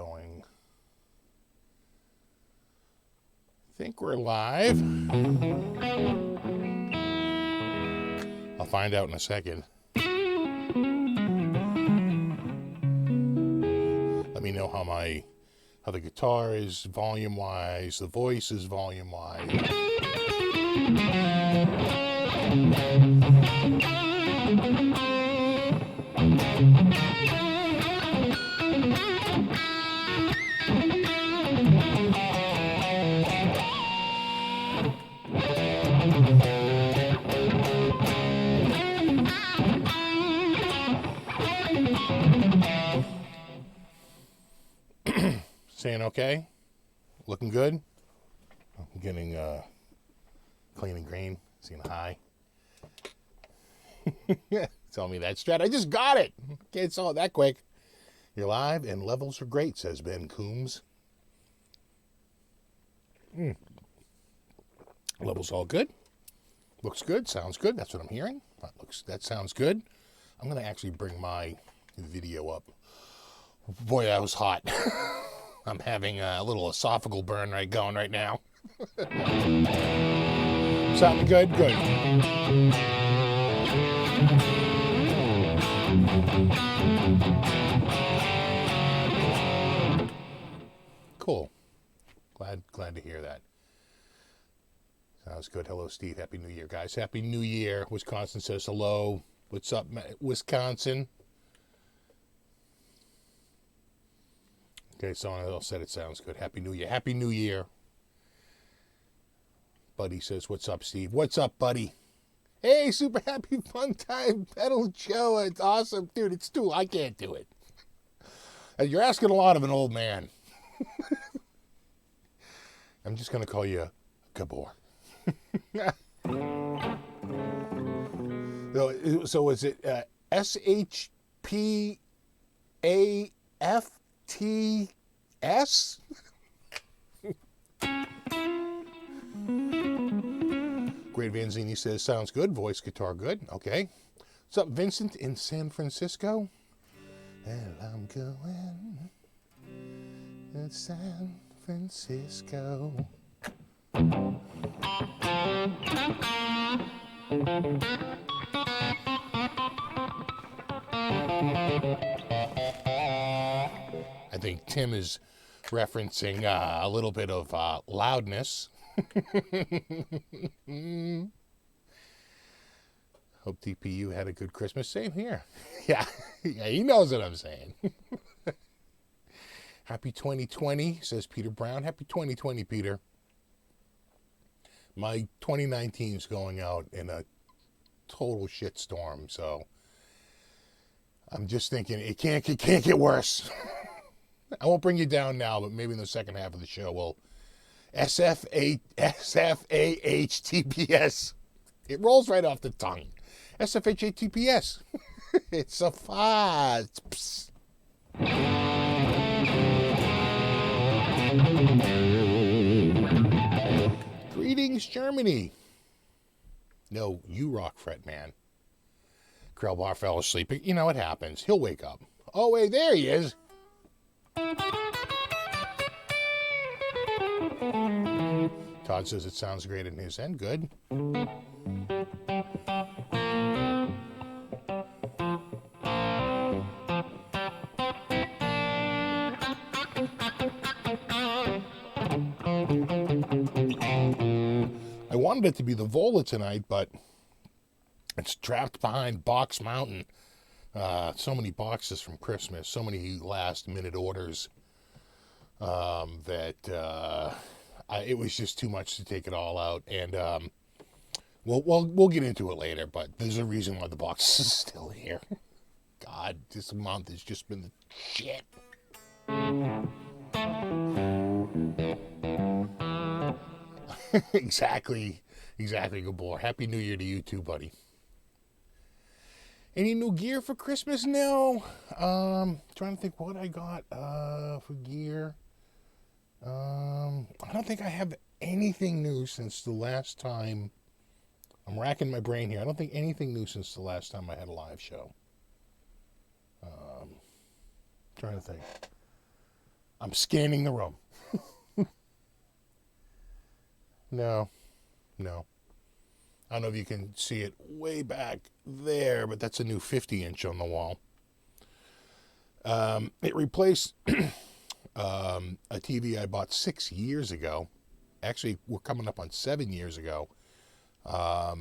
going. I think we're live. I'll find out in a second. Let me know how the guitar is volume-wise, the voice is volume-wise. Saying okay? Looking good? I'm getting clean and green. Seeing high. Tell me that, Strat. I just got it. Can't saw it that quick. You're live and levels are great, says Ben Coombs. Levels all good. Looks good. Sounds good. That's what I'm hearing. That sounds good. I'm going to actually bring my video up. Boy, that was hot. I'm having a little esophageal burn going right now. Sounding good? Good. Cool. Glad to hear that. Sounds good. Hello, Steve. Happy New Year, guys. Happy New Year. Wisconsin says hello. What's up, Wisconsin? Okay, someone else said it sounds good. Happy New Year. Happy New Year. Buddy says, what's up, Steve? What's up, buddy? Hey, super happy fun time pedal Joe. It's awesome. Dude, it's too. I can't do it. You're asking a lot of an old man. I'm just going to call you Gabor. So is it SHPAFTS? Great Vanzini says, sounds good. Voice, guitar, good. Okay. What's up, Vincent in San Francisco? And I'm going to San Francisco. I think Tim is referencing a little bit of loudness. Hope TPU had a good Christmas. Same here. Yeah, he knows what I'm saying. Happy 2020, says Peter Brown. Happy 2020, Peter. My 2019 is going out in a total shitstorm, so I'm just thinking it can't get worse. I won't bring you down now, but maybe in the second half of the show we'll SFAHTPS. It rolls right off the tongue. SFHATPS. It's a fuzz. Greetings, Germany. No, you rock, Fret Man. Krellbar fell asleep. You know, it happens. He'll wake up. Oh, wait, there he is. Todd says it sounds great in his end. Good. I wanted it to be the Vola tonight, but it's trapped behind Box Mountain. So many boxes from Christmas, so many last-minute orders that it was just too much to take it all out. And we'll get into it later, but there's a reason why the box is still here. God, this month has just been the shit. Exactly, Gabor. Happy New Year to you too, buddy. Any new gear for Christmas? No. Trying to think what I got for gear. I don't think I have anything new since the last time. I'm racking my brain here. I don't think anything new since the last time I had a live show. Trying to think. I'm scanning the room. No, no. I don't know if you can see it way back there, but that's a new 50-inch on the wall. It replaced a TV I bought 6 years ago. Actually, we're coming up on 7 years ago. I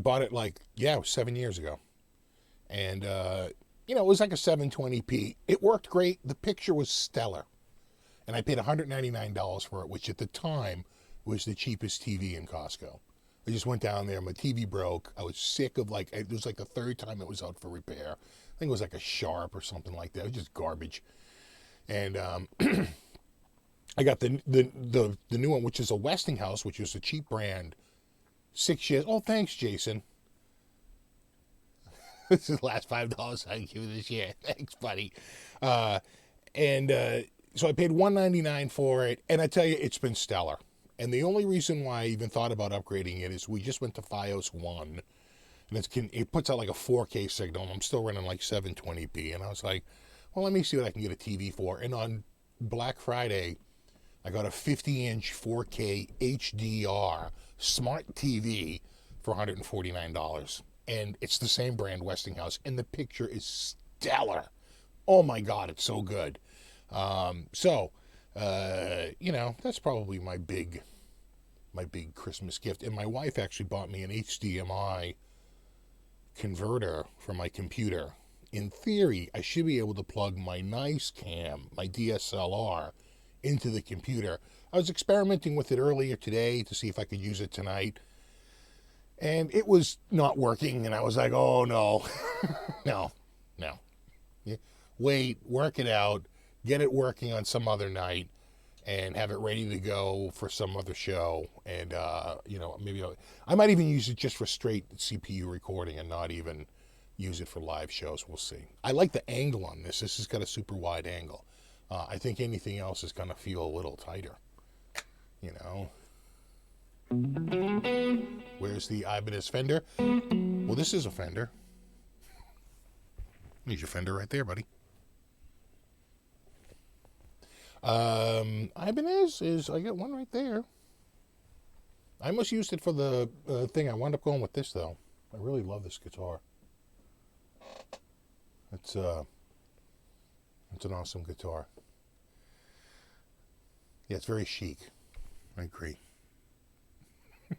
bought it it was 7 years ago. And, it was like a 720p. It worked great. The picture was stellar. And I paid $199 for it, which at the time was the cheapest TV in Costco. I just went down there. My TV broke. I was sick of it was like the third time it was out for repair. I think it was like a Sharp or something like that. It was just garbage. And I got the new one, which is a Westinghouse, which was a cheap brand. 6 years. Oh, thanks, Jason. This is the last $5 I give you this year. Thanks, buddy. So I paid $199 for it, and I tell you, it's been stellar. And the only reason why I even thought about upgrading it is we just went to FiOS 1, and it puts out like a 4K signal, and I'm still running like 720p. And I was like, well, let me see what I can get a TV for. And on Black Friday, I got a 50-inch 4K HDR smart TV for $149. And it's the same brand, Westinghouse, and the picture is stellar. Oh my God, it's so good. That's probably my big Christmas gift. And my wife actually bought me an HDMI converter for my computer. In theory, I should be able to plug my nice cam, my DSLR, into the computer. I was experimenting with it earlier today to see if I could use it tonight. And it was not working, and I was like, oh, no. No. Yeah. Wait, work it out, get it working on some other night, and have it ready to go for some other show. And, maybe I might even use it just for straight CPU recording and not even use it for live shows. We'll see. I like the angle on this. This has got a super wide angle. I think anything else is going to feel a little tighter, Where's the Ibanez Fender? Well, this is a Fender. There's your Fender right there, buddy. Ibanez I got one right there. I almost used it for the thing. I wound up going with this, though. I really love this guitar. It's an awesome guitar. Yeah, it's very chic. I agree. It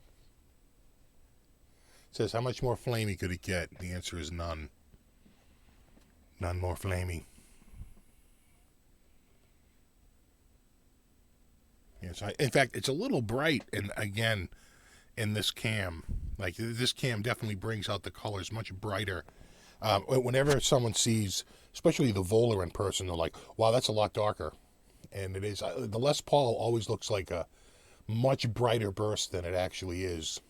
says, how much more flamey could it get? The answer is none. None more flamey. Yes, in fact, it's a little bright, and again, in this cam. Like, this cam definitely brings out the colors much brighter. Whenever someone sees, especially the Volar in person, they're like, wow, that's a lot darker. And it is. The Les Paul always looks like a much brighter burst than it actually is.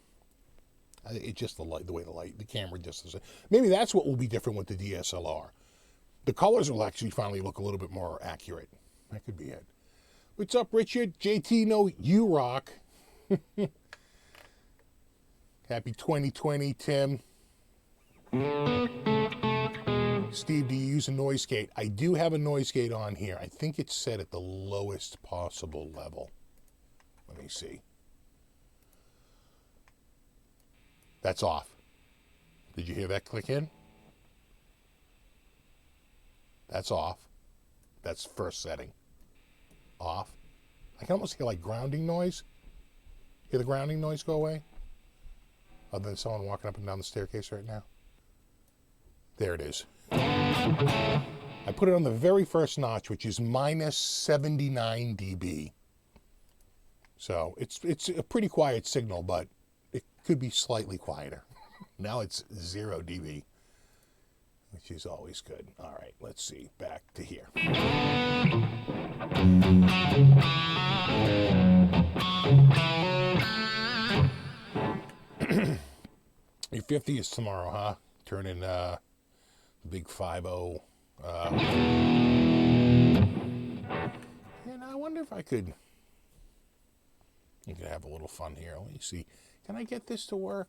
It's just the way the camera just is. Maybe that's what will be different with the DSLR. The colors will actually finally look a little bit more accurate. That could be it. What's up, Richard? JT, no, you rock. Happy 2020, Tim. Steve, do you use a noise gate? I do have a noise gate on here. I think it's set at the lowest possible level. Let me see. That's off. Did you hear that click in? That's off. That's first setting. Off. I can almost hear like grounding noise. Hear the grounding noise go away? Other than someone walking up and down the staircase right now. There it is. I put it on the very first notch, which is minus 79 dB. So it's a pretty quiet signal, but it could be slightly quieter. Now it's 0 dB, which is always good. All right, let's see. Back to here. Your 50 is tomorrow, huh? Turning the big 5-0. And I wonder if I could... You could have a little fun here. Let me see. Can I get this to work?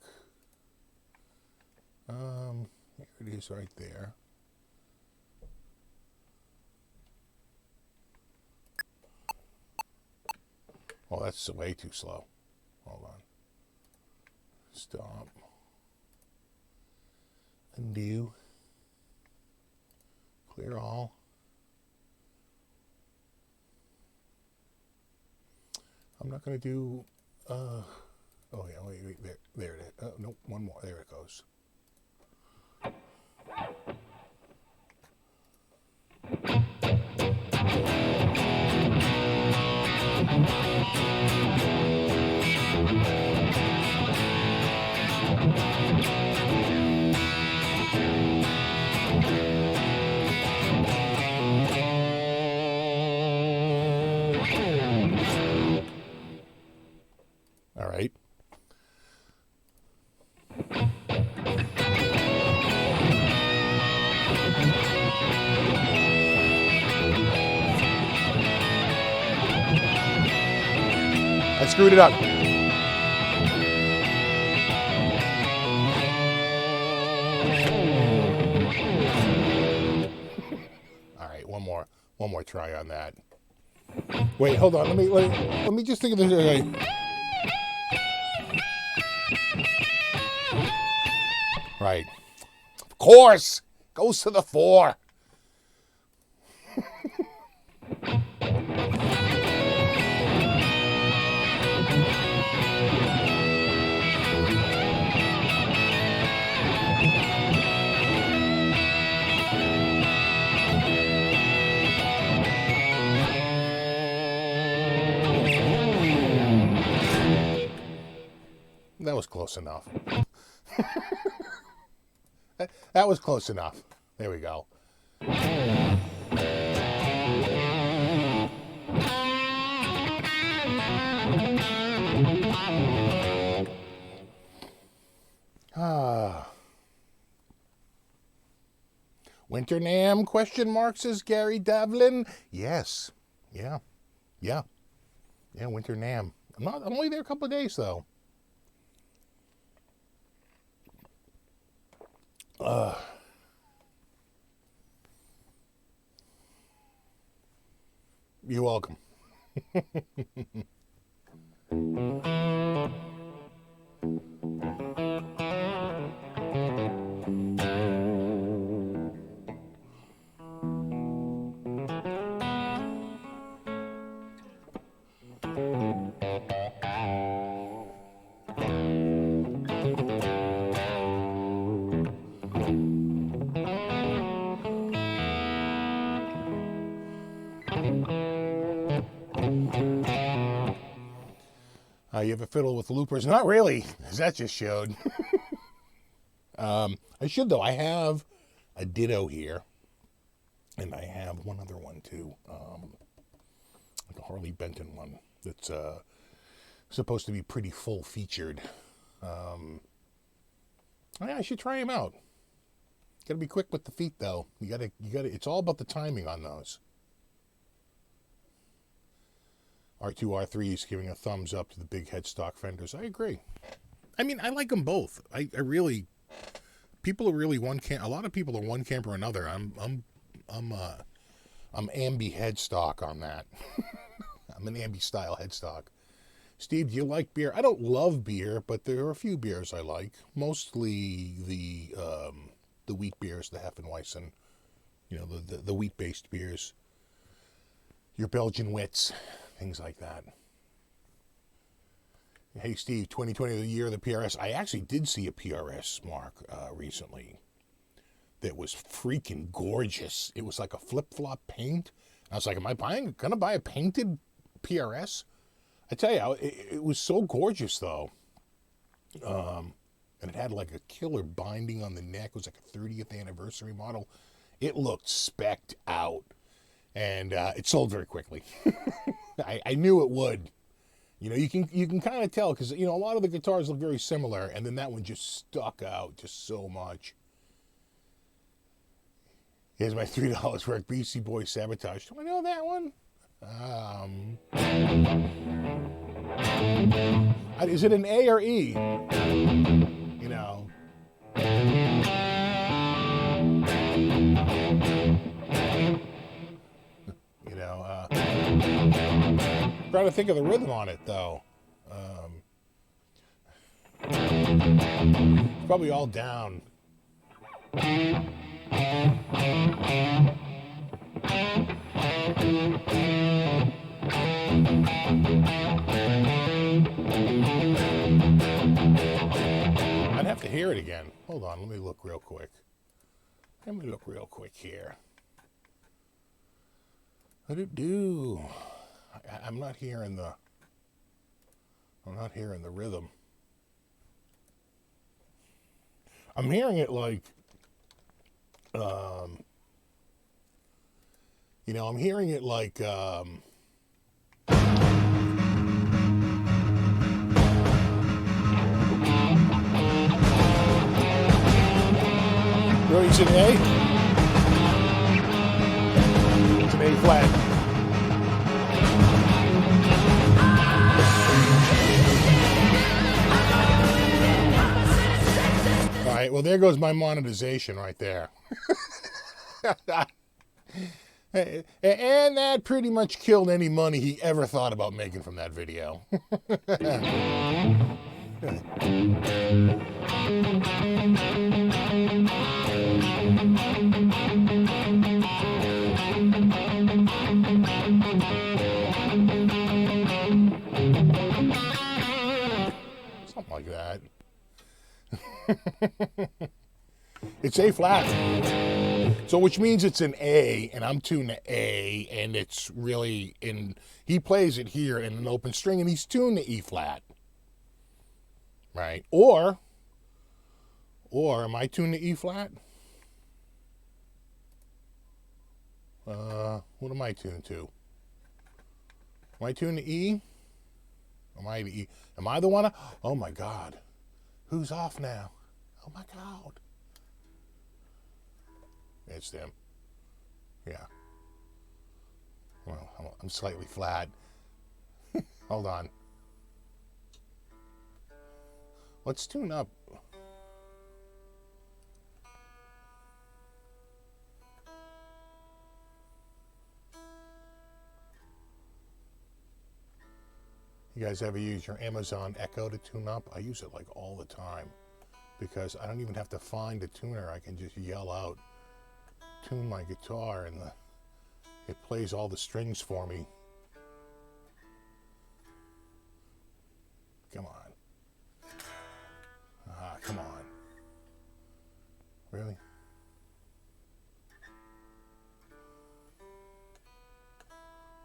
Here it is right there. Oh, that's way too slow. Hold on. Stop. Undo. Clear all. I'm not going to do... oh, yeah, wait, there it is. Oh, no, one more. There it goes. All right. I screwed it up. All right, one more try on that. Wait, hold on. Let me just think of this. Right. Of course. Goes to the 4. That was close enough. That was close enough. There we go. Winter Nam, question mark, says Gary Davlin. Yes. Yeah, Winter Nam. I'm only there a couple of days, though. You're welcome. You have a fiddle with loopers? Not really, as that just showed. I should, though. I have a Ditto here, and I have one other one, too. Like a Harley Benton one that's supposed to be pretty full-featured. I should try him out. Gotta be quick with the feet, though. You gotta. It's all about the timing on those. R2, R3 is giving a thumbs up to the big headstock fenders. I agree. I mean, I like them both. I really, people are really one camp. A lot of people are one camp or another. I'm ambi headstock on that. I'm an ambi style headstock. Steve, do you like beer? I don't love beer, but there are a few beers I like. Mostly the wheat beers, the Hefeweizen, the wheat based beers. Your Belgian wits. Things like that. Hey, Steve, 2020, the year of the PRS. I actually did see a PRS, Mark, recently that was freaking gorgeous. It was like a flip-flop paint. I was like, am I going to buy a painted PRS? I tell you, it was so gorgeous, though. And it had like a killer binding on the neck. It was like a 30th anniversary model. It looked specced out. And it sold very quickly. I knew it would. You can kind of tell because a lot of the guitars look very similar, and then that one just stuck out just so much. Here's my $3 work. Beastie Boys Sabotage. Do I know that one? Is it an A or E? Trying to think of the rhythm on it, though. It's probably all down. I'd have to hear it again. Hold on, let me look real quick. Here. What did it do? I'm not hearing the rhythm. I'm hearing it like, I'm hearing it like, really, it's an A? It's an A flat. All right, well, there goes my monetization right there. And that pretty much killed any money he ever thought about making from that video. Something like that. It's A flat. So which means it's an A, and I'm tuned to A, and it's really in, he plays it here in an open string, and he's tuned to E flat. Right? Or am I tuned to E flat? What am I tuned to? Am I tuned to E? Am I to E? Am I the one? Oh my God. Who's off now? Oh my God. It's them. Yeah. Well, I'm slightly flat. Hold on. Let's tune up. You guys ever use your Amazon Echo to tune up? I use it like all the time because I don't even have to find a tuner. I can just yell out, tune my guitar, and it plays all the strings for me. Come on. Come on. Really?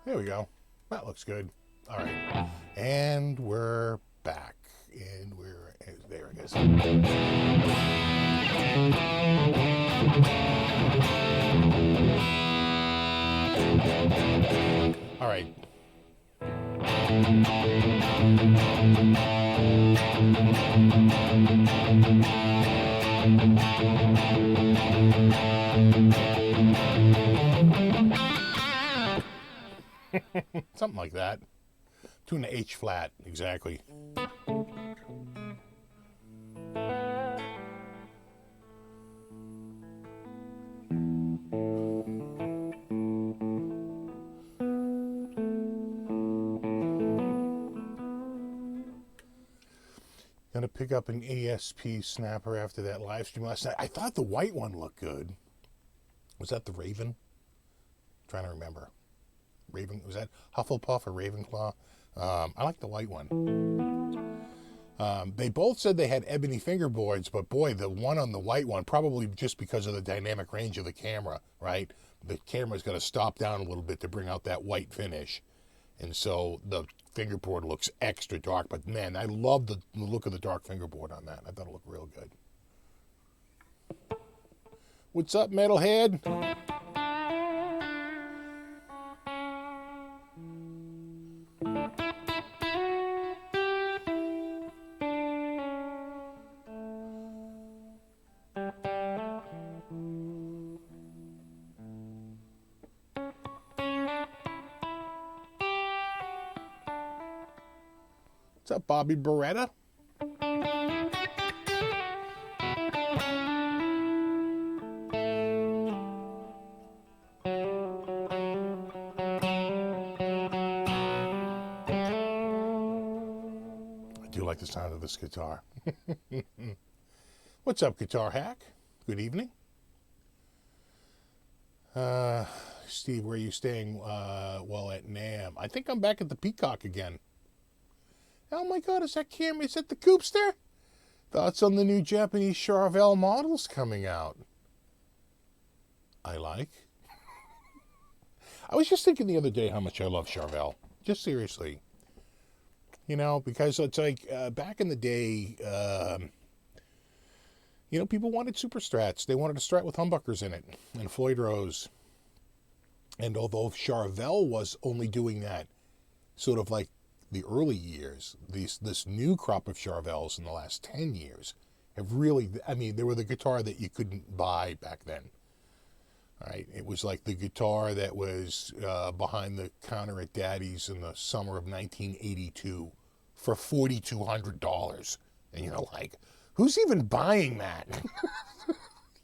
There we go. That looks good. All right. And we're back. And there it is. All right. Something like that. Tune to H flat, exactly. Gonna pick up an ESP snapper after that live stream last night. I thought the white one looked good. Was that the Raven? I'm trying to remember. Raven, was that Hufflepuff or Ravenclaw? I like the white one. They both said they had ebony fingerboards, but boy, the one on the white one, probably just because of the dynamic range of the camera, right? The camera's got to stop down a little bit to bring out that white finish. And so the fingerboard looks extra dark, but man, I love the look of the dark fingerboard on that. I thought it looked real good. What's up, metalhead? What's up, Bobby Beretta? the sound of this guitar. What's up, Guitar Hack? Good evening. Steve, where are you staying while at NAMM? I think I'm back at the Peacock again. Oh my God, is that Cam? Is that the Coopster? Thoughts on the new Japanese Charvel models coming out? I like. I was just thinking the other day how much I love Charvel. Just seriously. You know, because it's like back in the day, you know, people wanted super strats. They wanted a strat with humbuckers in it and Floyd Rose. And although Charvel was only doing that sort of like the early years, this new crop of Charvels in the last 10 years have really, I mean, they were the guitar that you couldn't buy back then. Right? It was like the guitar that was behind the counter at Daddy's in the summer of 1982 for $4,200. And you're like, who's even buying that?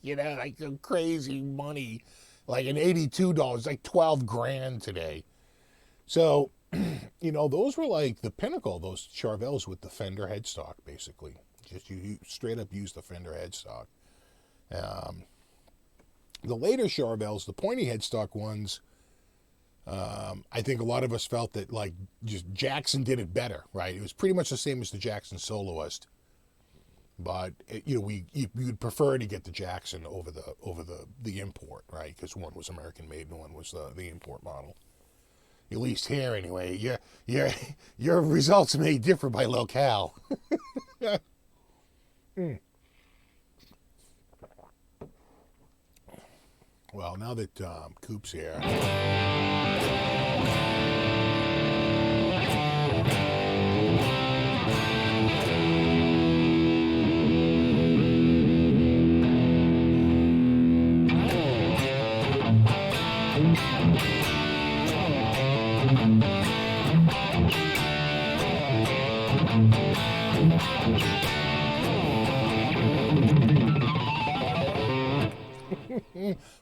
You know, like some crazy money. Like an $82, like 12 grand today. So, you know, those were like the pinnacle, those Charvels with the Fender headstock, basically. Just you straight up use the Fender headstock. The later Charvels, the pointy headstock ones, I think a lot of us felt that like just Jackson did it better, right? It was pretty much the same as the Jackson Soloist, but you know you'd prefer to get the Jackson over the import, right? Because one was American made and one was the import model. At least here, anyway. Your results may differ by locale. Well, now that Coop's here.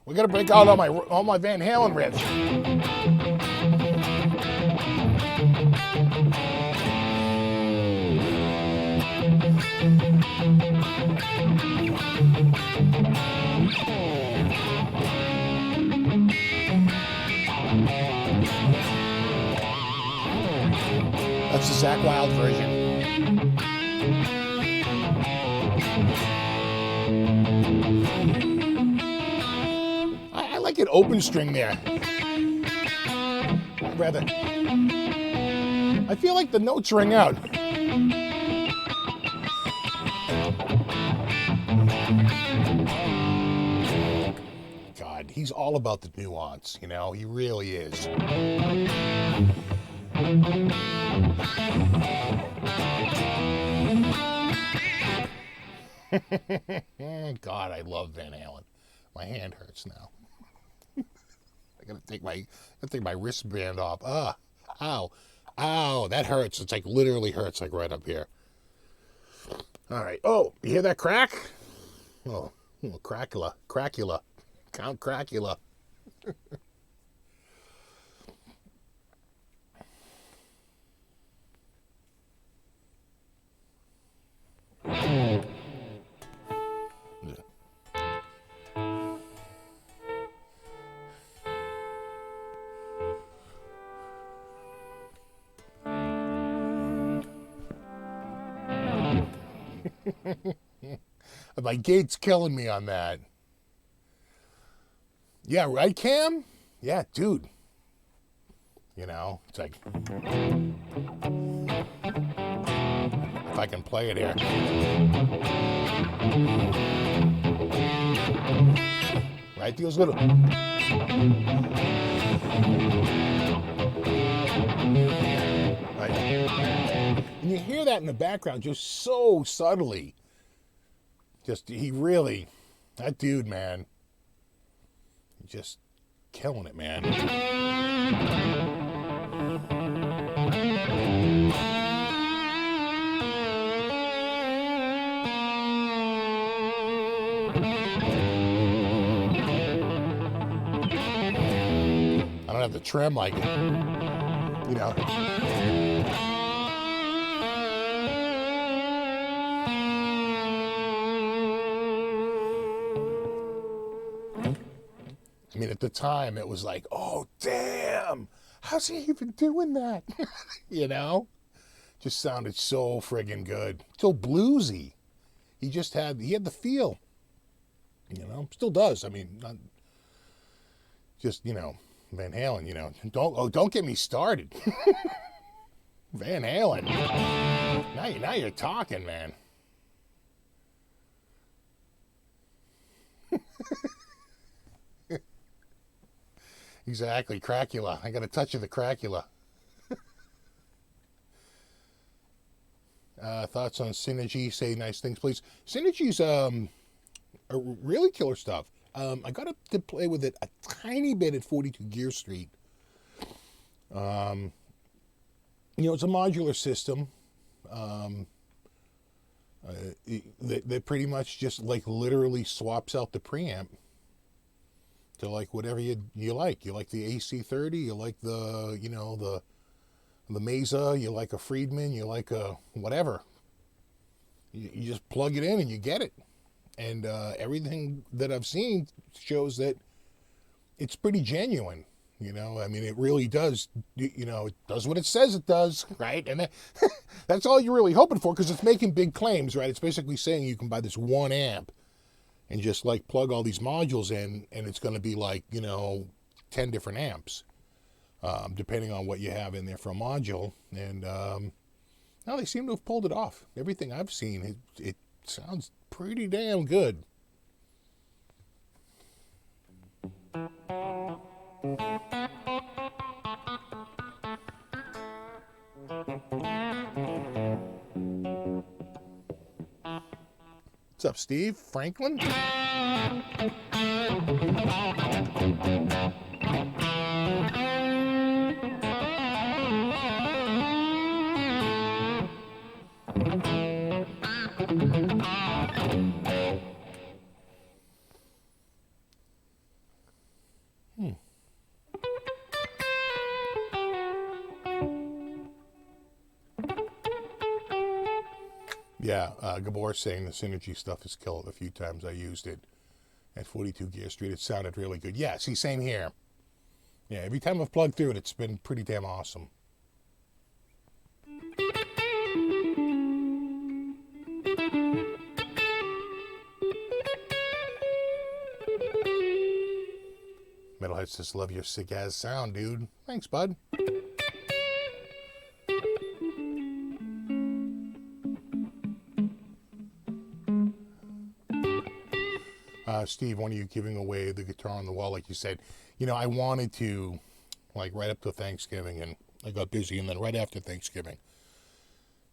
We gotta break out all my Van Halen riffs. That's the Zakk Wylde version. I like an open string there. Rather, I feel like the notes ring out. God, he's all about the nuance, you know? He really is. God, I love Van Halen. My hand hurts now. I gotta take my wristband off. Ow, that hurts. It's like literally hurts, like right up here. All right. Oh, you hear that crack? Oh, Cracula, Count Cracula. My gate's killing me on that. Yeah, right, Cam? Yeah, dude. You know, it's like, if I can play it here. Right, feels good. Right. And you hear that in the background just so subtly. Just, that dude, man, just killing it, man. I don't have the trim like, you know. I mean, at the time, it was like, oh, damn, how's he even doing that? You know? Just sounded so friggin' good. So bluesy. He had the feel. You know? Still does. I mean, not just, Van Halen, don't get me started. Van Halen. Now you're talking, man. Exactly, Cracula. I got a touch of the Cracula. Thoughts on Synergy? Say nice things, please. Synergy's a really killer stuff. I got to play with it a tiny bit at 42 Gear Street. It's a modular system. That pretty much just like literally swaps out the preamp to like whatever you like. You like the AC30, you like the the Mesa, you like a Friedman, you like a whatever. You just plug it in and you get it. And everything that I've seen shows that it's pretty genuine. I mean, it really does, it does what it says it does, right? And that's all you're really hoping for, because it's making big claims, right? It's basically saying you can buy this one amp and just like plug all these modules in, and it's going to be like, 10 different amps, depending on what you have in there for a module. And now they seem to have pulled it off. Everything I've seen, it sounds pretty damn good. What's up, Steve? Franklin? Yeah, Gabor's saying the Synergy stuff is killed. A few times I used it at 42 Gear Street. It sounded really good. Yeah, see, same here. Yeah, every time I've plugged through it, it's been pretty damn awesome. Metalhead says, love your sick ass sound, dude. Thanks, bud. Steve, when are you giving away the guitar on the wall, like you said? I wanted to, like, right up to Thanksgiving, and I got busy, and then right after Thanksgiving,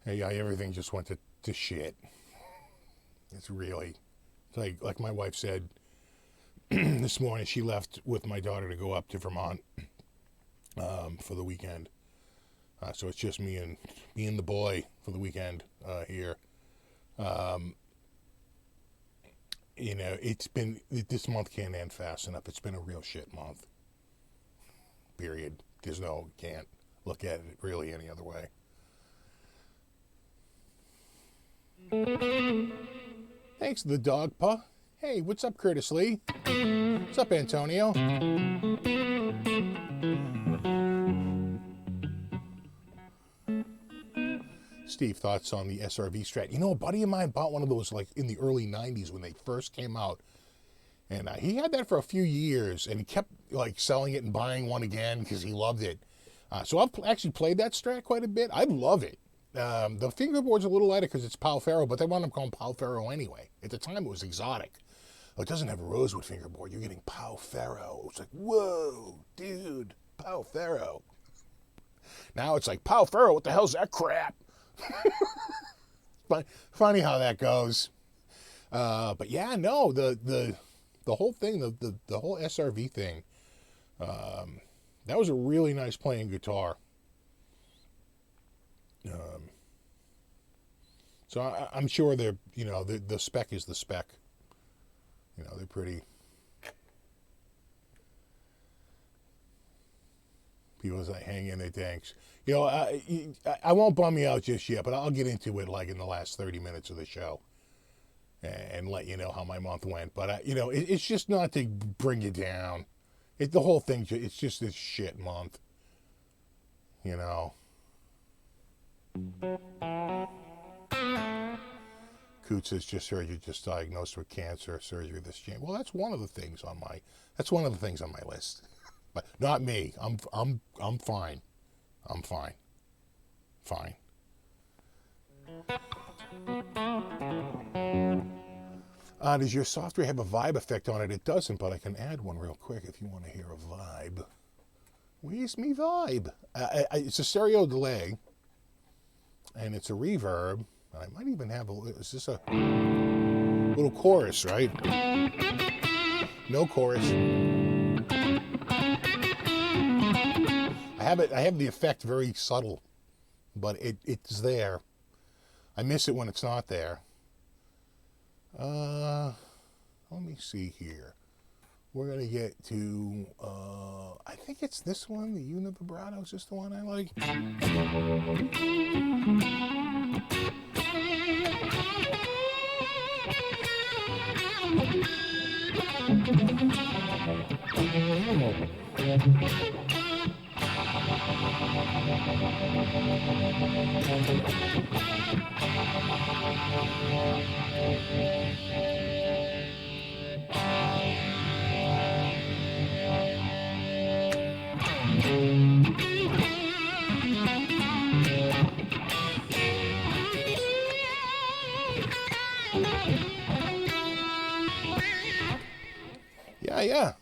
everything just went to shit. It's really, like my wife said this morning, she left with my daughter to go up to Vermont for the weekend. So it's just me and the boy for the weekend here. This month can't end fast enough. It's been a real shit month. Period. Can't look at it really any other way. Thanks to the dog paw. Hey, what's up, Curtis Lee? What's up, Antonio? Steve, thoughts on the SRV Strat? A buddy of mine bought one of those like in the early 90s when they first came out. And he had that for a few years, and he kept like selling it and buying one again because he loved it. So I've actually played that Strat quite a bit. I love it. The fingerboard's a little lighter because it's Pal Ferro, but they wound up calling Pal Ferro anyway. At the time, it was exotic. Oh, it doesn't have a rosewood fingerboard. You're getting Pal Ferro. It's like, whoa, dude, Pal Ferro. Now it's like, Pal Ferro, what the hell's that crap? Funny how that goes. But yeah, no, the whole thing, the whole SRV thing, that was a really nice playing guitar. So I'm sure they're, the spec is the spec. They're pretty. People say, hang in there, thanks. I won't bum you out just yet, but I'll get into it like in the last 30 minutes of the show and let you know how my month went. But, it's just not to bring you down. The whole thing, it's just this shit month. You know. Coots has just heard you just diagnosed with cancer, surgery this January. Well, that's one of the things on my list. But not me. I'm fine. I'm fine. Fine. Does your software have a vibe effect on it? It doesn't, but I can add one real quick if you want to hear a vibe. Where's me vibe? It's a stereo delay, and it's a reverb. I might even have is this a little chorus, right? No chorus. I have the effect very subtle, but it's there. I miss it when it's not there. Let me see here. We're going to get to, I think it's this one, the univibrato. Is this the one I like? Yeah.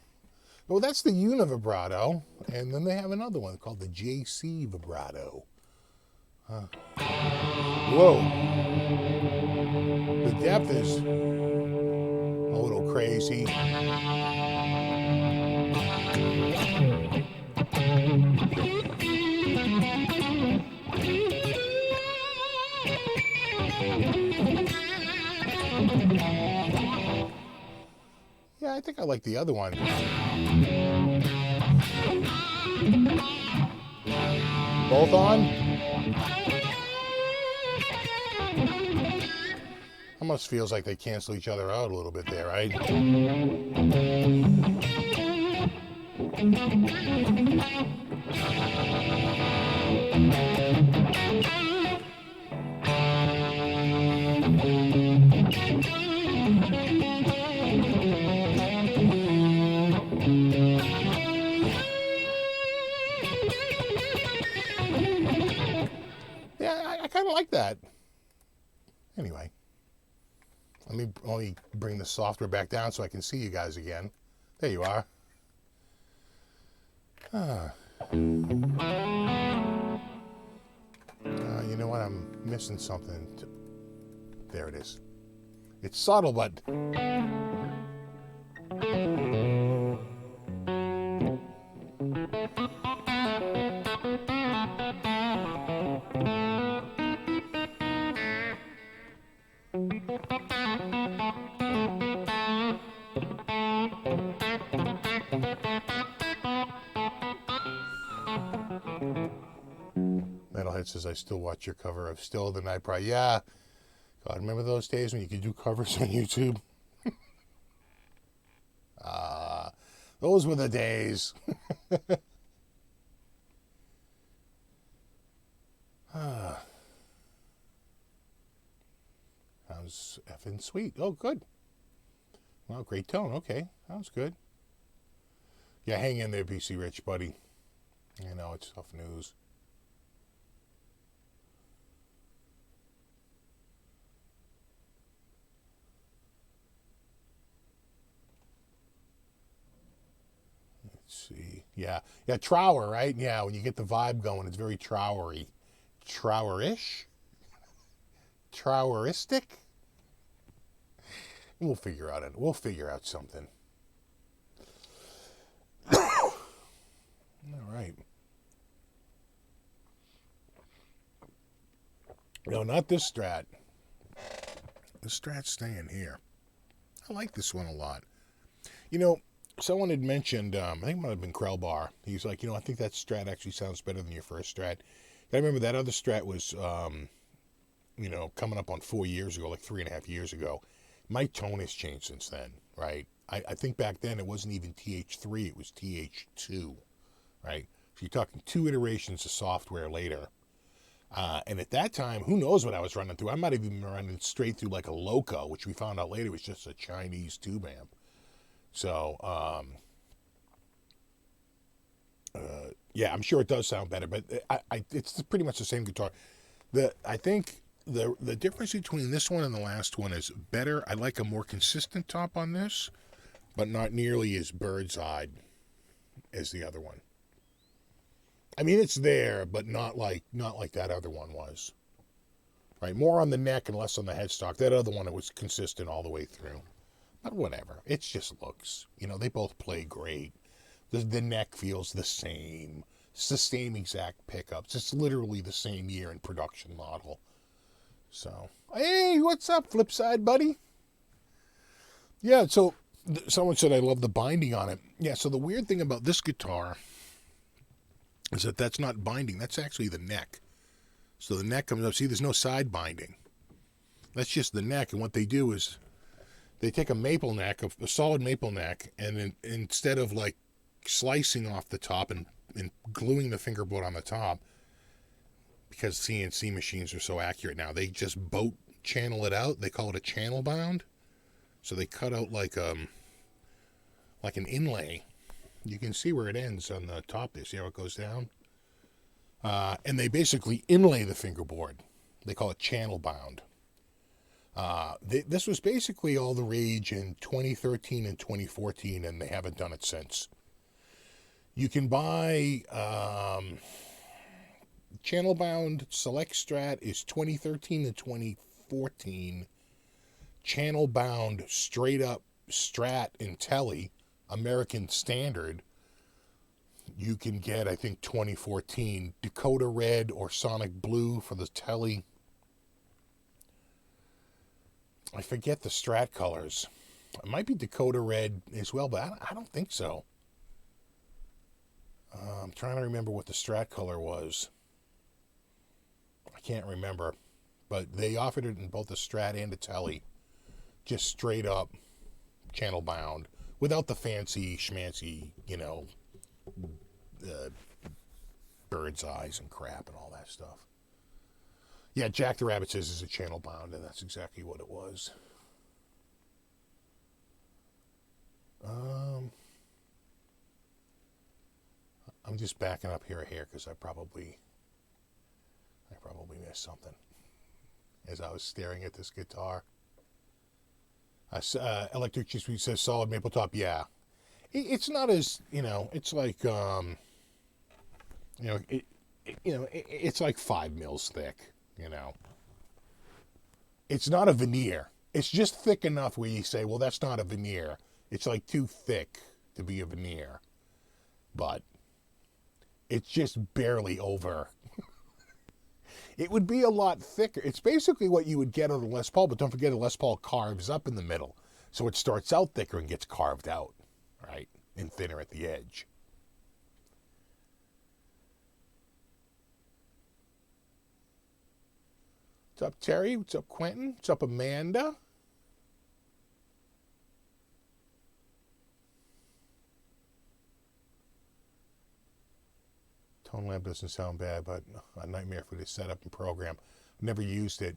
Well, that's the univibrato, and then they have another one called the JC vibrato. Whoa. The depth is a little crazy. Yeah, I think I like the other one. Both on? Almost feels like they cancel each other out a little bit there, right? Yeah, I kind of like that. Anyway, let me bring the software back down so I can see you guys again. There you are. You know what? I'm missing something. There it is. It's subtle, but... Metalhead says, I still watch your cover of Still the Night Pride. Yeah. God, remember those days when you could do covers on YouTube? Those were the days. Sounds effing sweet. Oh, good. Well, great tone. Okay, sounds good. Yeah, hang in there, BC Rich, buddy. You know, it's tough news. Let's see. Yeah, Trower, right? Yeah, when you get the vibe going, it's very Trowery. Trowerish? Troweristic? We'll figure out something. All right. No, not this Strat. This Strat's staying here. I like this one a lot. You know, someone had mentioned, I think it might have been Krellbar. He's like, I think that Strat actually sounds better than your first Strat. I remember that other Strat was, coming up on 4 years ago, like 3.5 years ago. my tone has changed since then, right? I think back then it wasn't even TH3, it was TH2, right? So you're talking 2 iterations of software later. And at that time, who knows what I was running through? I might have even been running straight through like a Loco, which we found out later was just a Chinese tube amp. So, yeah, I'm sure it does sound better, but it's pretty much the same guitar. I think the difference between this one and the last one is better. I like a more consistent top on this, but not nearly as bird's-eyed as the other one. I mean, it's there, but not like that other one was. Right, more on the neck and less on the headstock. That other one, it was consistent all the way through. But whatever, it's just looks. You know, they both play great. The neck feels the same. It's the same exact pickups. It's literally the same year in production model. So, hey, what's up, Flipside buddy? Yeah, so someone said I love the binding on it. Yeah, so the weird thing about this guitar is that that's not binding. That's actually the neck. So the neck comes up. See, there's no side binding. That's just the neck. And what they do is they take a maple neck, a solid maple neck, and then instead of like slicing off the top and gluing the fingerboard on the top, because CNC machines are so accurate now, they just boat channel it out. They call it a channel bound. So they cut out like an inlay. You can see where it ends on the top there. See how it goes down? And they basically inlay the fingerboard. They call it channel bound. This was basically all the rage in 2013 and 2014, and they haven't done it since. You can buy channel bound Select Strat is 2013 and 2014. Channel bound straight up Strat and Telly, American Standard, you can get, I think, 2014 Dakota Red or Sonic Blue for the Telly. I forget the Strat colors. It might be Dakota Red as well, but I don't think so. I'm trying to remember what the Strat color was. I can't remember. But they offered it in both the Strat and the Telly. Just straight up channel bound. Without the fancy schmancy, bird's eyes and crap and all that stuff. Yeah, Jack the Rabbit says it's a channel bound, and that's exactly what it was. I'm just backing up here because I probably missed something as I was staring at this guitar. Electric Cheese Sweet says solid maple top. Yeah, it's not as it's like it's like 5 mils thick. It's not a veneer. It's just thick enough where you say, well, that's not a veneer. It's like too thick to be a veneer, but it's just barely over. It would be a lot thicker. It's basically what you would get on the Les Paul, but don't forget the Les Paul carves up in the middle. So it starts out thicker and gets carved out, right? And thinner at the edge. What's up, Terry? What's up, Quentin? What's up, Amanda? Tone Lamp doesn't sound bad, but a nightmare for the setup and program. Never used it.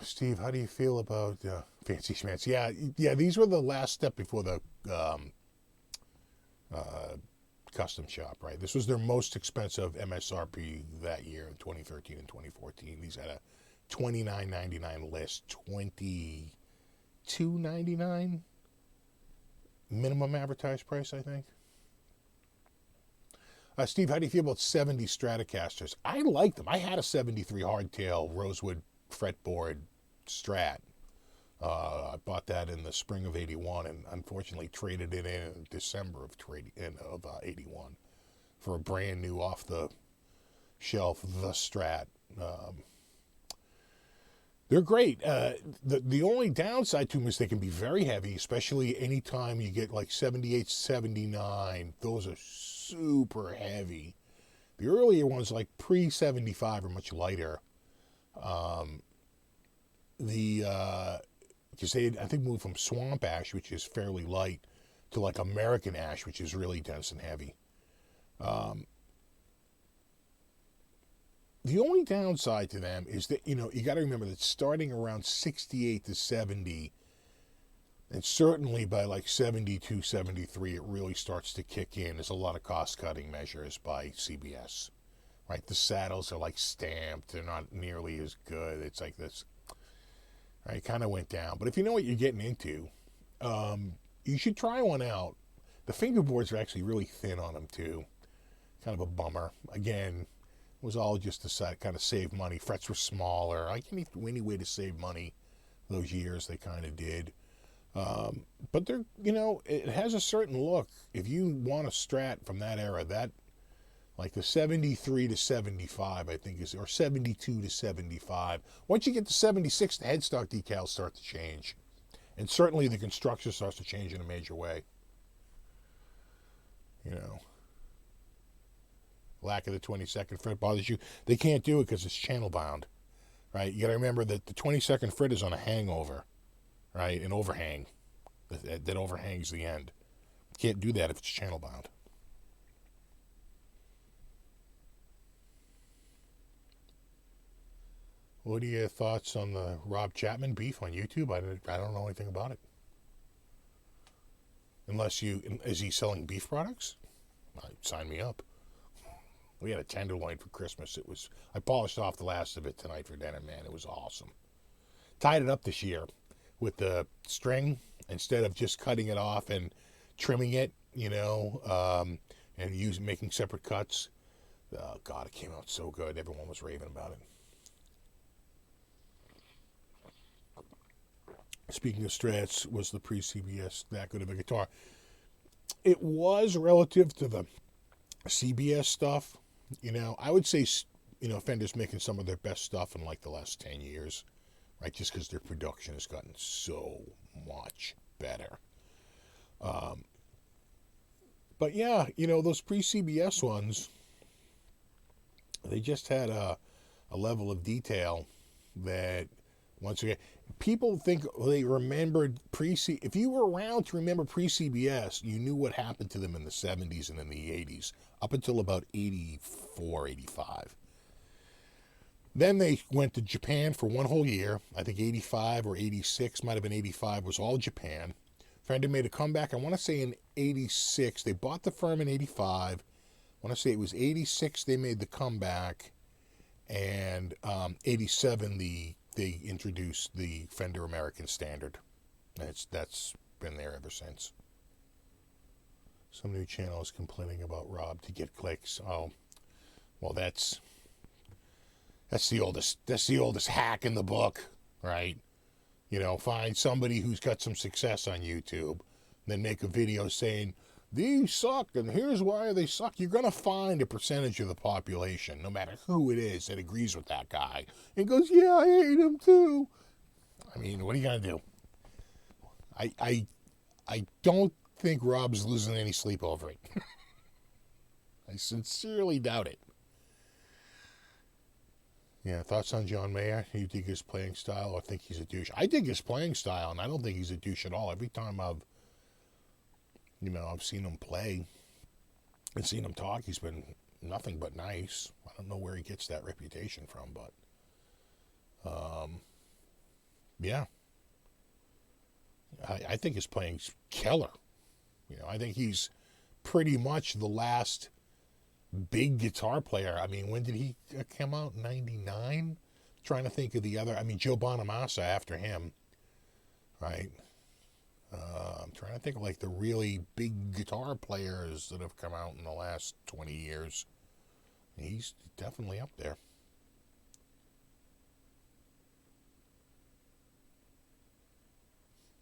Steve, how do you feel about Fancy Schmancy? Yeah, these were the last step before the custom shop, right? This was their most expensive MSRP that year in 2013 and 2014. These had a $29.99 list, $22.99 minimum advertised price, I think. Steve, how do you feel about 70 Stratocasters? I like them. I had a 73 hardtail rosewood fretboard Strat. I bought that in the spring of 81 and unfortunately traded it in December of 81 for a brand new off the shelf, the Strat. They're great. The only downside to them is they can be very heavy, especially anytime you get like 78, 79. Those are super heavy. The earlier ones, like pre-75, are much lighter. because they, I think, moved from swamp ash, which is fairly light, to like American ash, which is really dense and heavy. The only downside to them is that, you got to remember that starting around 68 to 70, and certainly by like 72, 73, it really starts to kick in. There's a lot of cost-cutting measures by CBS, right? The saddles are like stamped. They're not nearly as good. It's like this, right? It kind of went down. But if you know what you're getting into, you should try one out. The fingerboards are actually really thin on them, too. Kind of a bummer. Again, it was all just to kind of save money. Frets were smaller. Like any way to save money those years, they kind of did. But they're, it has a certain look. If you want a Strat from that era, that, like the 73 to 75, I think or 72 to 75. Once you get to 76, the headstock decals start to change. And certainly the construction starts to change in a major way. Lack of the 22nd fret bothers you. They can't do it because it's channel bound, right? You got to remember that the 22nd fret is on a hangover, right? An overhang that overhangs the end. You can't do that if it's channel bound. What are your thoughts on the Rob Chapman beef on YouTube? I don't know anything about it. Is he selling beef products? Sign me up. We had a tenderloin for Christmas. I polished off the last of it tonight for dinner, man. It was awesome. Tied it up this year with the string instead of just cutting it off and trimming it, and making separate cuts. Oh, God, it came out so good. Everyone was raving about it. Speaking of Strats, was the pre-CBS that good of a guitar? It was relative to the CBS stuff. I would say, Fender's making some of their best stuff in like the last 10 years, right? Just because their production has gotten so much better. But yeah, those pre-CBS ones, they just had a level of detail that, once again, people think they remembered if you were around to remember pre-CBS, you knew what happened to them in the 70s and in the 80s, up until about 84, 85. Then they went to Japan for one whole year. I think 85 or 86, might have been 85, was all Japan. Fender made a comeback, I want to say in 86. They bought the firm in 85. I want to say it was 86 they made the comeback. And 87 they introduced the Fender American Standard. That's been there ever since. Some new channel is complaining about Rob to get clicks. Oh, well, that's the oldest hack in the book, right? Find somebody who's got some success on YouTube, then make a video saying, these suck, and here's why they suck. You're going to find a percentage of the population, no matter who it is, that agrees with that guy and goes, yeah, I hate him too. I mean, what are you going to do? I don't think Rob's losing any sleep over it. I sincerely doubt it. Yeah, thoughts on John Mayer? You dig his playing style, or think he's a douche? I dig his playing style, and I don't think he's a douche at all. Every time I've seen him play and seen him talk, he's been nothing but nice. I don't know where he gets that reputation from, but yeah. I think his playing's killer. I think he's pretty much the last big guitar player. I mean, when did he come out? 99? Trying to think of the other. I mean, Joe Bonamassa after him, right? I'm trying to think of like the really big guitar players that have come out in the last 20 years. He's definitely up there.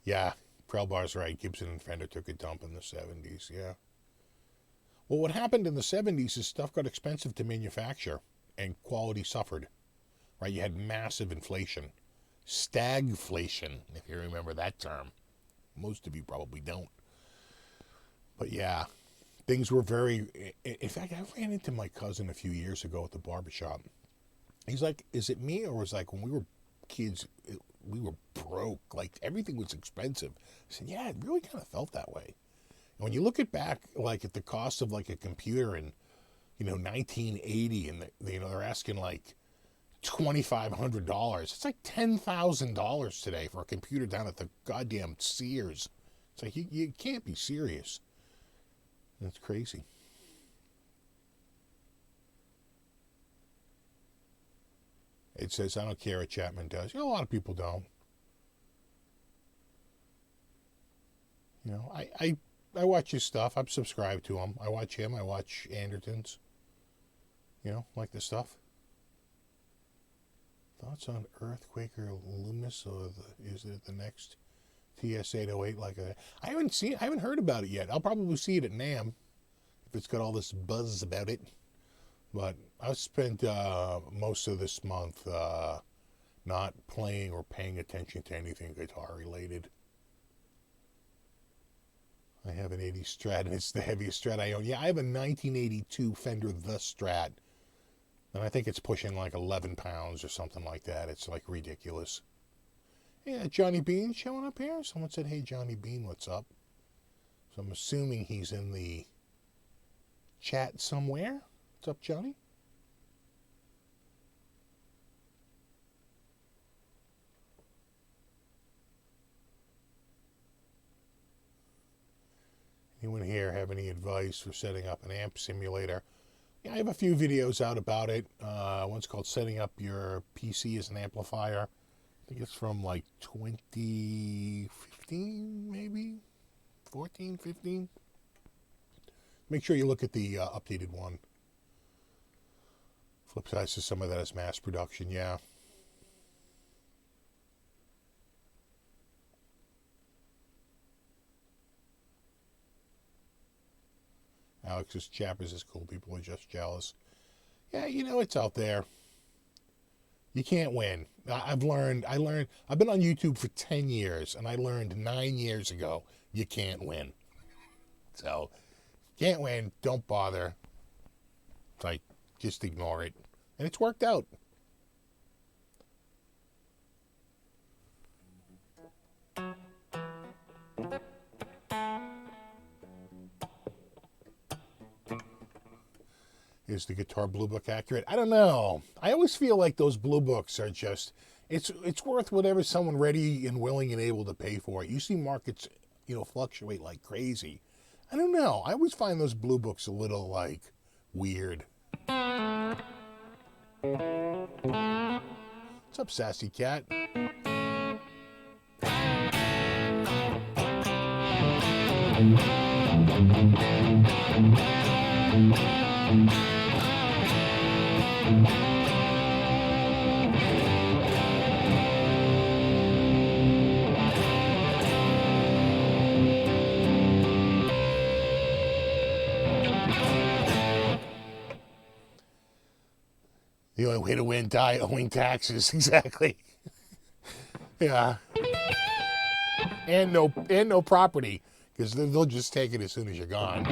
Yeah, Prellbar's right. Gibson and Fender took a dump in the 70s, yeah. Well, what happened in the 70s is stuff got expensive to manufacture and quality suffered, right? You had massive inflation. Stagflation, if you remember that term. Most of you probably don't. But yeah, things were very... In fact, I ran into my cousin a few years ago at the barbershop. He's like, is it me? Or was like, when we were kids, we were broke. Like, everything was expensive. I said, yeah, it really kind of felt that way. And when you look at back, like, at the cost of, like, a computer in, 1980, and, they're asking, like, $2,500. It's like $10,000 today for a computer down at the goddamn Sears. It's like, you can't be serious. That's crazy. It says, I don't care what Chapman does. A lot of people don't. I watch his stuff. I'm subscribed to him. I watch him. I watch Anderton's. Like this stuff. Thoughts on Earthquake or Loomis, or is it the next TS-808 like a... I haven't heard about it yet. I'll probably see it at NAMM if it's got all this buzz about it. But I've spent most of this month not playing or paying attention to anything guitar related. I have an 80 Strat, and it's the heaviest Strat I own. Yeah, I have a 1982 Fender The Strat, and I think it's pushing like 11 pounds or something like that. It's like ridiculous. Yeah, Johnny Bean showing up here. Someone said, hey, Johnny Bean, what's up? So I'm assuming he's in the chat somewhere. What's up, Johnny? Anyone here have any advice for setting up an amp simulator? Yeah, I have a few videos out about it. One's called Setting Up Your PC as an Amplifier. I think it's from like 2015, maybe? 14, 15? Make sure you look at the updated one. Flip side says some of that is mass production, yeah. Alex's Chappers is cool. People are just jealous. Yeah, it's out there. You can't win. I've been on YouTube for 10 years, and I learned 9 years ago, you can't win. So, can't win, don't bother. It's like, just ignore it. And it's worked out. Is the Guitar Blue Book accurate? I don't know. I always feel like those Blue Books are just, it's worth whatever someone ready and willing and able to pay for it. You see markets, fluctuate like crazy. I don't know. I always find those Blue Books a little, like, weird. What's up, Sassy Cat? The only way to win, die owing taxes. Exactly. Yeah. And no property, because they'll just take it as soon as you're gone.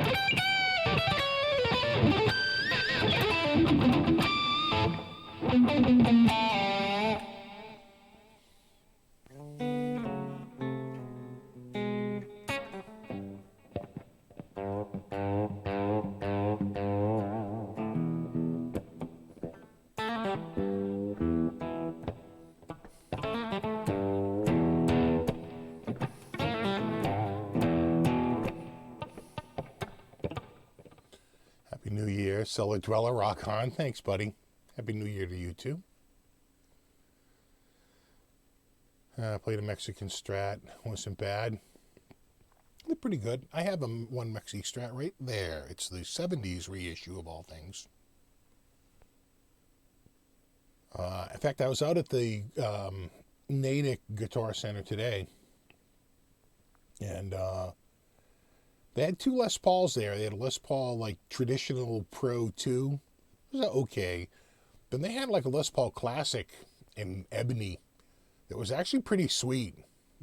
Happy New Year, Cellar Dweller, rock on. Thanks, buddy. Happy New Year to you, too. Played a Mexican Strat. Wasn't bad. They're pretty good. I have one Mexi Strat right there. It's the 70s reissue of all things. In fact, I was out at the Natick Guitar Center today, and they had two Les Pauls there. They had a Les Paul, like, traditional Pro 2. It was okay. Then they had, like, a Les Paul Classic in ebony that was actually pretty sweet.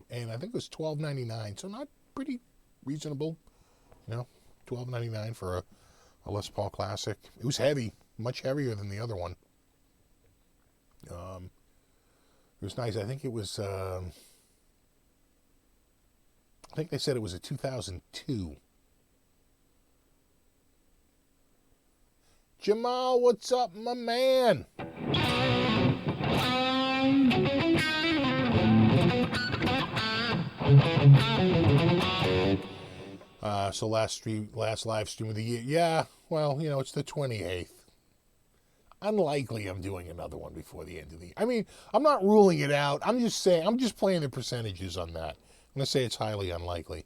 And I think it was $12.99, so not pretty reasonable. $12.99 for a Les Paul Classic. It was heavy, much heavier than the other one. was nice. I think it was. I think they said it was a 2002. Jamal, what's up, my man? So last live stream of the year. Yeah, well, it's the 28th. Unlikely I'm doing another one before the end of the year. I mean, I'm not ruling it out. I'm just saying, I'm just playing the percentages on that. I'm going to say it's highly unlikely.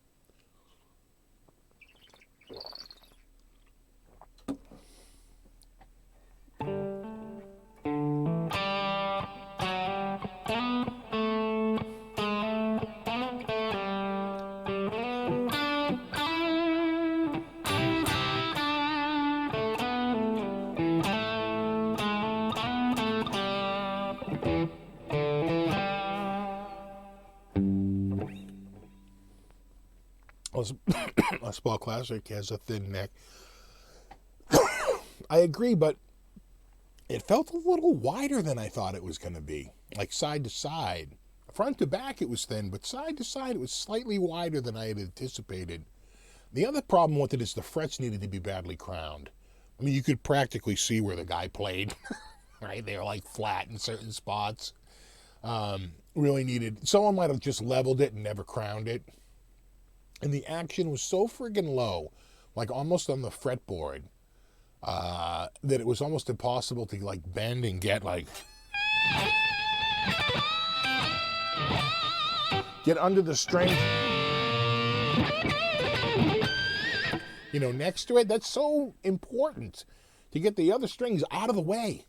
A Paul Classic has a thin neck. I agree, but it felt a little wider than I thought it was going to be. Like side to side. Front to back it was thin, but side to side it was slightly wider than I had anticipated. The other problem with it is the frets needed to be badly crowned. I mean, you could practically see where the guy played. Right? They were like flat in certain spots. Really needed... Someone might have just leveled it and never crowned it. And the action was so friggin' low, like almost on the fretboard, that it was almost impossible to like bend and get like... Get under the string. Next to it. That's so important to get the other strings out of the way.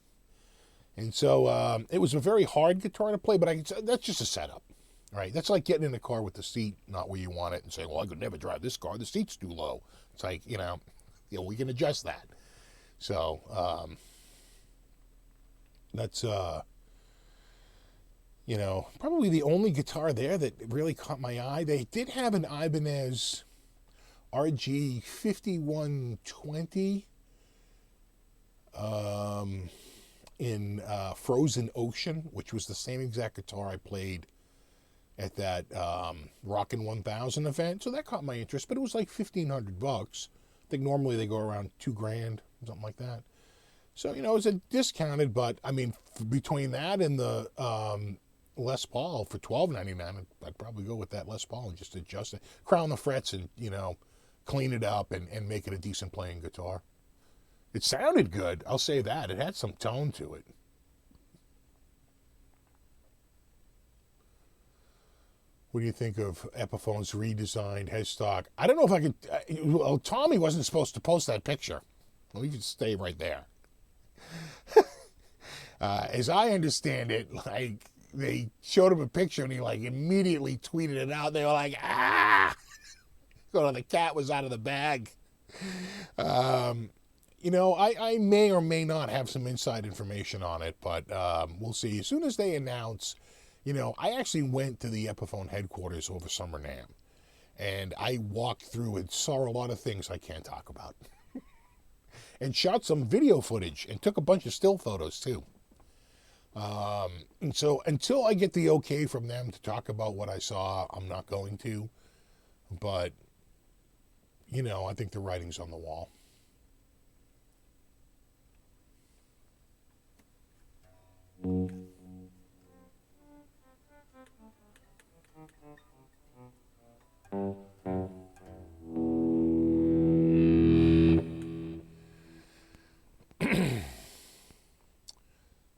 And so it was a very hard guitar to play, but that's just a setup. Right? That's like getting in a car with the seat not where you want it and saying, well, I could never drive this car. The seat's too low. It's like, we can adjust that. So that's, probably the only guitar there that really caught my eye. They did have an Ibanez RG 5120 in Frozen Ocean, which was the same exact guitar I played at that Rockin' 1000 event. So that caught my interest, but it was like $1,500. I think normally they go around $2,000, something like that. So, it was a discounted, but I mean, between that and the Les Paul for $12.99, I'd probably go with that Les Paul and just adjust it, crown the frets and, clean it up and make it a decent playing guitar. It sounded good, I'll say that. It had some tone to it. What do you think of Epiphone's redesigned headstock? I don't know if I could... well, Tommy wasn't supposed to post that picture. Well, you could stay right there. As I understand it, like, they showed him a picture and he, like, immediately tweeted it out. They were like, ah! So the cat was out of the bag. I may or may not have some inside information on it, but we'll see. As soon as they announce... I actually went to the Epiphone headquarters over Summer NAMM, and I walked through and saw a lot of things I can't talk about. And shot some video footage and took a bunch of still photos, too. And so until I get the okay from them to talk about what I saw, I'm not going to. But, I think the writing's on the wall.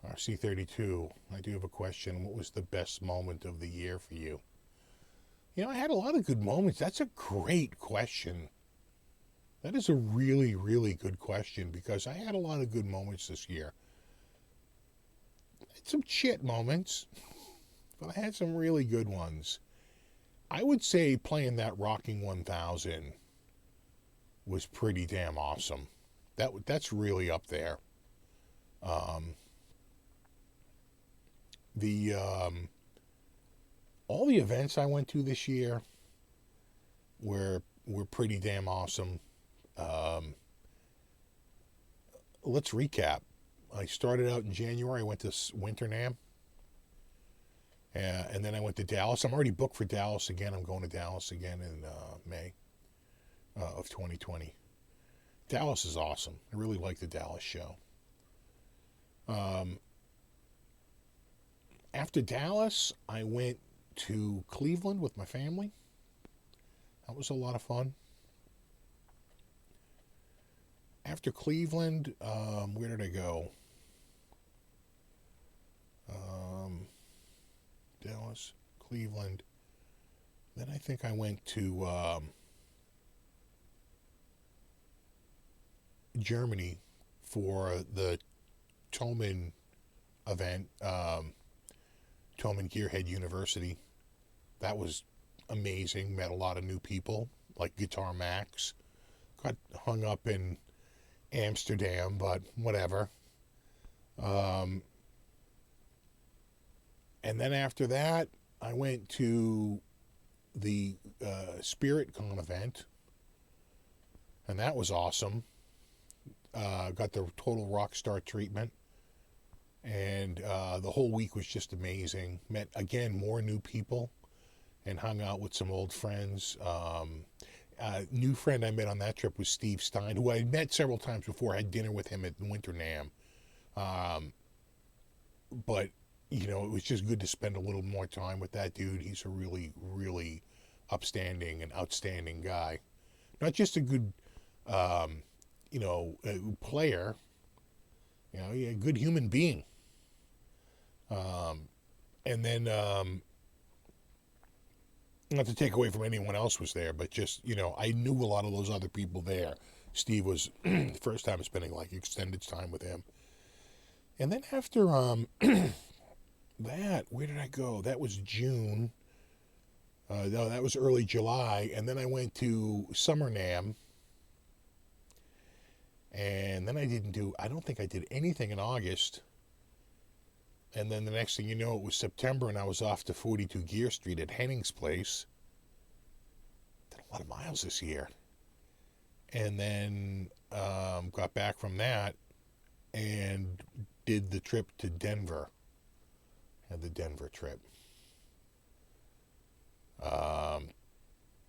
RC32, I do have a question. What was the best moment of the year for you? I had a lot of good moments. That's a great question. That is a really, really good question because I had a lot of good moments this year. I had some shit moments, but I had some really good ones. I would say playing that Rocking 1000 was pretty damn awesome. That's really up there. All the events I went to this year were pretty damn awesome. Let's recap. I started out in January. I went to Winter NAMM. And then I went to Dallas. I'm already booked for Dallas again. I'm going to Dallas again in May of 2020. Dallas is awesome. I really like the Dallas show. After Dallas, I went to Cleveland with my family. That was a lot of fun. After Cleveland, where did I go? Dallas, Cleveland. Then I think I went to Germany for the Thomann event, Thomann Gearhead University. That was amazing. Met a lot of new people, like Guitar Max. Got hung up in Amsterdam, but whatever. And then after that, I went to the Spirit Con event, and that was awesome. Got the total rock star treatment, and the whole week was just amazing. Met, again, more new people, and hung out with some old friends. New friend I met on that trip was Steve Stein, who I had met several times before. I had dinner with him at Winter NAMM. But, you know, it was just good to spend a little more time with that dude. He's a really, really upstanding and outstanding guy. Not just a good, player, a good human being. And then, not to take away from anyone else was there, but just, I knew a lot of those other people there. Steve was the first time spending like extended time with him. And then after that, where did I go? That was June. No, that was early July. And then I went to Summer NAMM. And then I don't think I did anything in August. And then the next thing you know, it was September, and I was off to 42 Gear Street at Henning's place. Did a lot of miles this year. And then got back from that and did the trip to Denver. Had the Denver trip.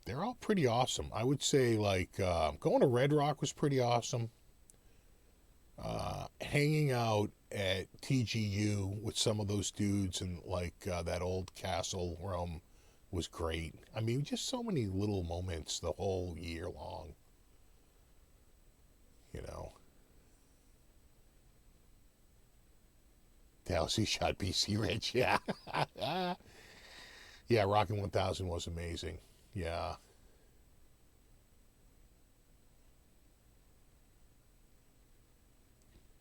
They're all pretty awesome. I would say, like, going to Red Rock was pretty awesome. Hanging out at TGU with some of those dudes and like that old castle room was great. I mean, just so many little moments the whole year long. Dallas, he shot BC Rich, yeah. Yeah, Rockin' 1000 was amazing. Yeah.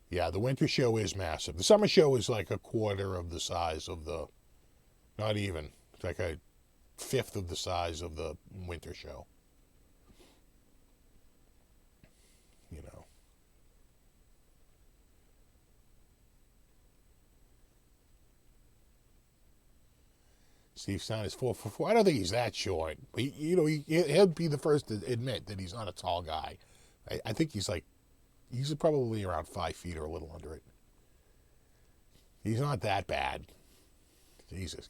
Yeah, the winter show is massive. The summer show is like a quarter of the size of the, not even, it's like a fifth of the size of the winter show. Steve Stein is 4'4". I don't think he's that short. But he'll be the first to admit that he's not a tall guy. I think he's probably around 5 feet or a little under it. He's not that bad. Jesus.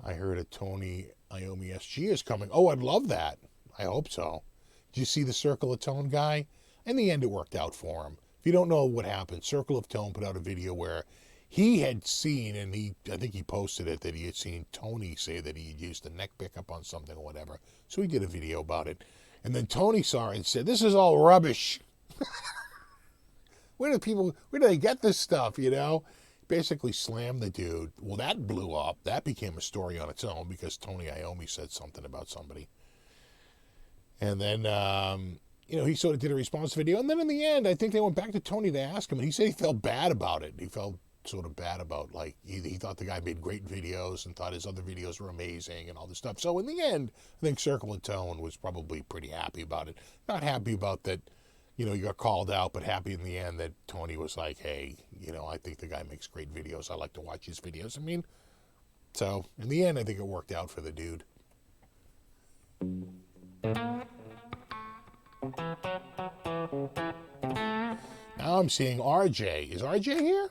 I heard a Tony Iommi SG is coming. Oh, I'd love that. I hope so. Did you see the Circle of Tone guy? In the end, it worked out for him. If you don't know what happened, Circle of Tone put out a video where he had seen, and I think he posted it, that he had seen Tony say that he had used a neck pickup on something or whatever. So he did a video about it. And then Tony saw it and said, "This is all rubbish." Where do they get this stuff, Basically slammed the dude. Well, that blew up. That became a story on its own because Tony Iommi said something about somebody. And then, he sort of did a response video. And then in the end, I think they went back to Tony to ask him. And he said he felt bad about it. He felt sort of bad about, like, he thought the guy made great videos and thought his other videos were amazing and all this stuff. So in the end, I think Circle of Tone was probably pretty happy about it. Not happy about that, you got called out, but happy in the end that Tony was like, "Hey, I think the guy makes great videos. I like to watch his videos." I mean, so in the end, I think it worked out for the dude. Now I'm seeing RJ. Is RJ here?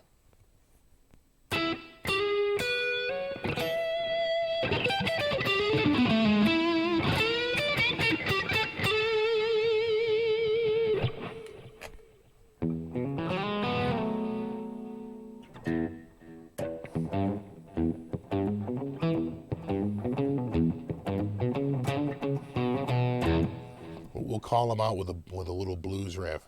we'll call him out with a little blues riff.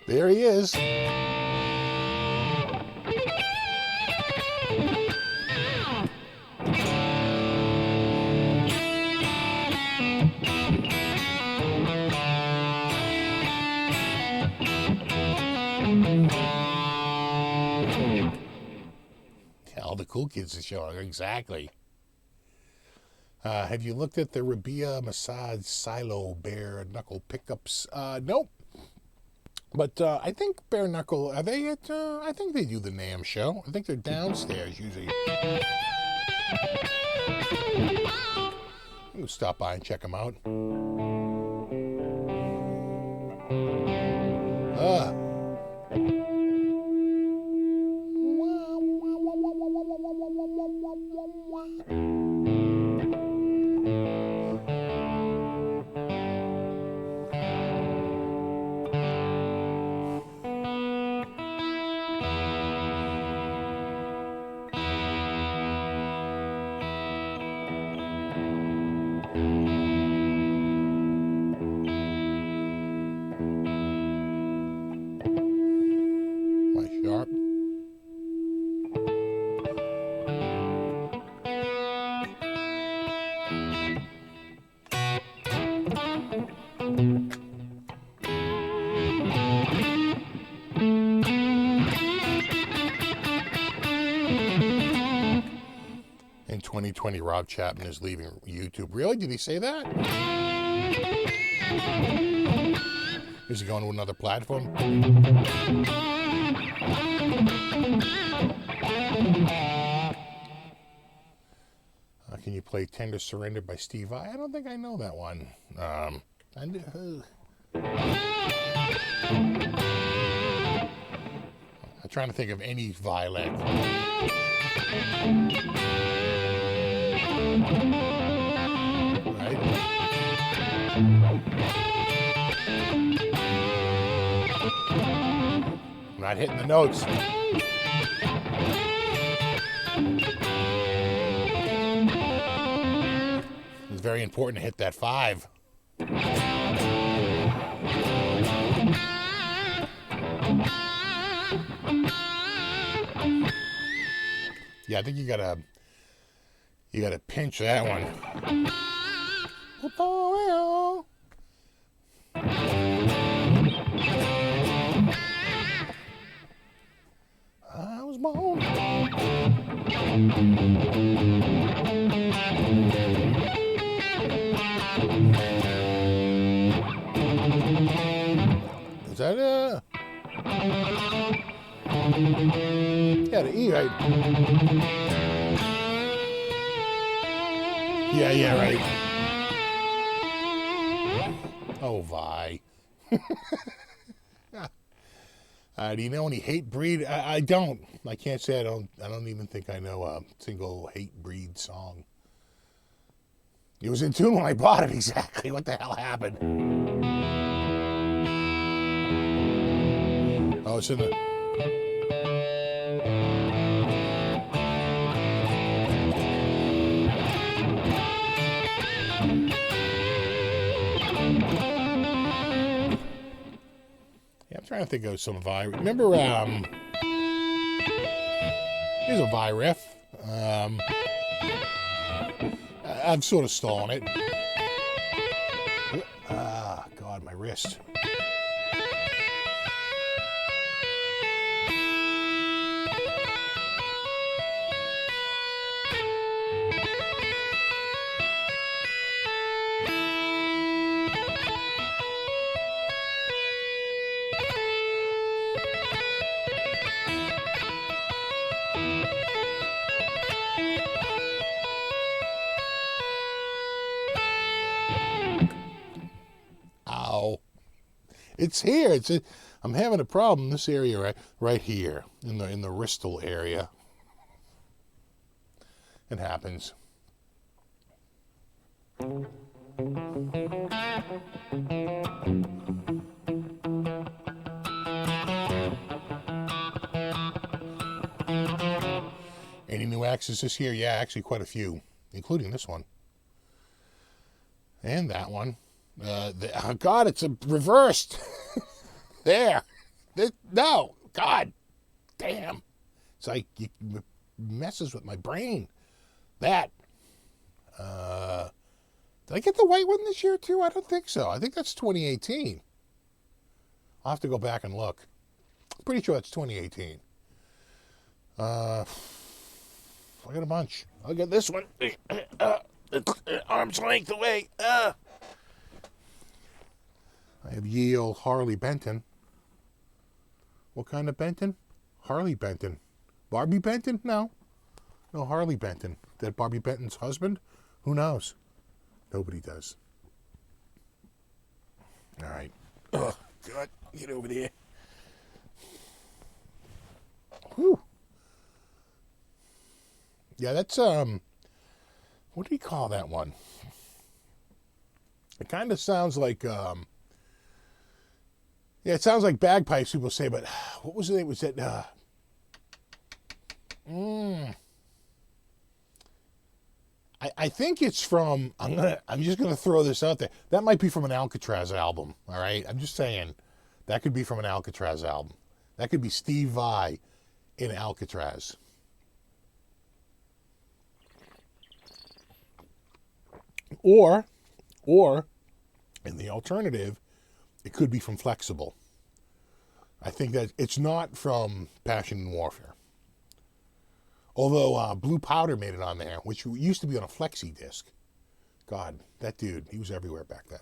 There he is. All the cool kids are showing. Exactly. Have you looked at the Rabia Massage Silo bare knuckle pickups? Nope. But I think bare knuckle, are they at, I think they do the NAMM show. I think they're downstairs usually. We'll stop by and check them out. Sharp. In 2020, Rob Chapman is leaving YouTube. Really? Did he say that? Is he going to another platform? Can you play Tender Surrender by Steve Vai? I don't think I know that one. I'm trying to think of any Violet. Right? I'm not hitting the notes. It's very important to hit that 5. Yeah, I think you gotta pinch that one. I was born. Is that yeah, the E, right? Yeah, right. Oh, Vi. Do you know any hate breed? I don't. I can't say I don't even think I know a single hate breed song. It was in tune when I bought it, exactly. What the hell happened? Oh, it's in the... Yeah, I'm trying to think of some Vi. Remember, here's a Vi riff. I'm sort of stalling it. Ah, God, my wrist. It's here. I'm having a problem in this area right here in the wristal area. It happens. Any new axes this year? Yeah, actually quite a few, including this one. And that one. Oh, God, it's a reversed. There. No. God. Damn. It's like it messes with my brain. That. Did I get the white one this year too? I don't think so. I think that's 2018. I'll have to go back and look. I'm pretty sure that's 2018. I got a bunch. I'll get this one. Arm's length away. I have ye old Harley Benton. What kind of Benton? Harley Benton. Barbie Benton? No. No, Harley Benton. That Barbie Benton's husband? Who knows? Nobody does. All right. Oh, God. Get over there. Whew. Yeah, that's, what do you call that one? It kind of sounds like, yeah, it sounds like bagpipes, people say, but what was the name? Was it, I think it's from, I'm just going to throw this out there. That might be from an Alcatraz album, all right? I'm just saying, that could be from an Alcatraz album. That could be Steve Vai in Alcatraz. Or, in the alternative, it could be from Flexible. I think that it's not from Passion and Warfare. Although Blue Powder made it on there, which used to be on a flexi disc. God, that dude, he was everywhere back then.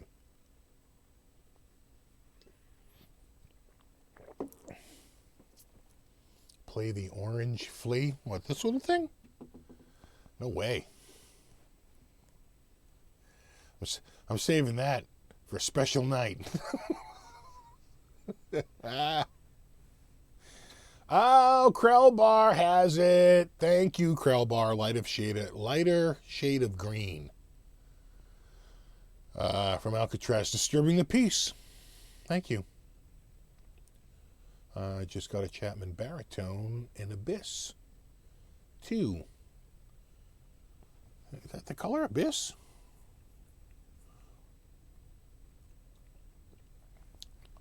Play the Orange Flea? What, this sort of thing? No way. I'm saving that for a special night. Oh, Krellbar has it. Thank you, Krellbar. Lighter shade of green. From Alcatraz, Disturbing the Peace. Thank you. Just got a Chapman baritone in Abyss 2. Is that the color Abyss?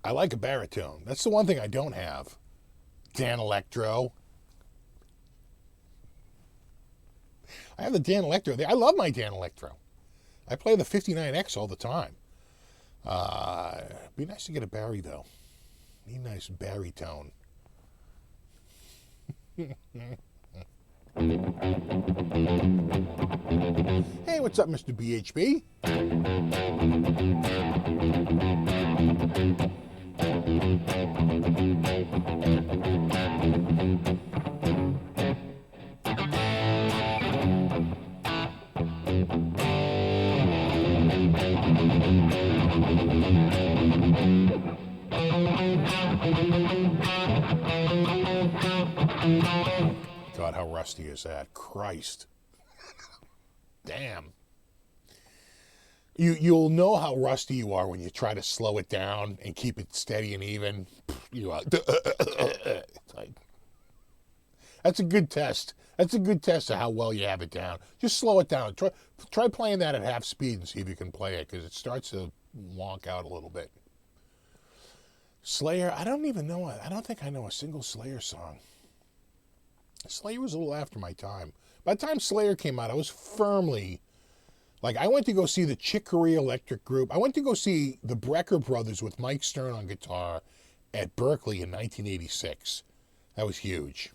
I like a baritone. That's the one thing I don't have. Dan Electro. I have the Dan Electro. I love my Dan Electro. I play the 59X all the time. Be nice to get a Barry, though. Be a nice baritone. Hey, what's up, Mr. BHB? God, how rusty is that? Christ. Damn. You'll know how rusty you are when you try to slow it down and keep it steady and even. You are. It's like, that's a good test. That's a good test of how well you have it down. Just slow it down. Try playing that at half speed and see if you can play it, because it starts to wonk out a little bit. Slayer, I don't even know. I don't think I know a single Slayer song. Slayer was a little after my time. By the time Slayer came out, I was firmly... Like, I went to go see the Chick Corea Electric Group. I went to go see the Brecker Brothers with Mike Stern on guitar at Berkeley in 1986. That was huge.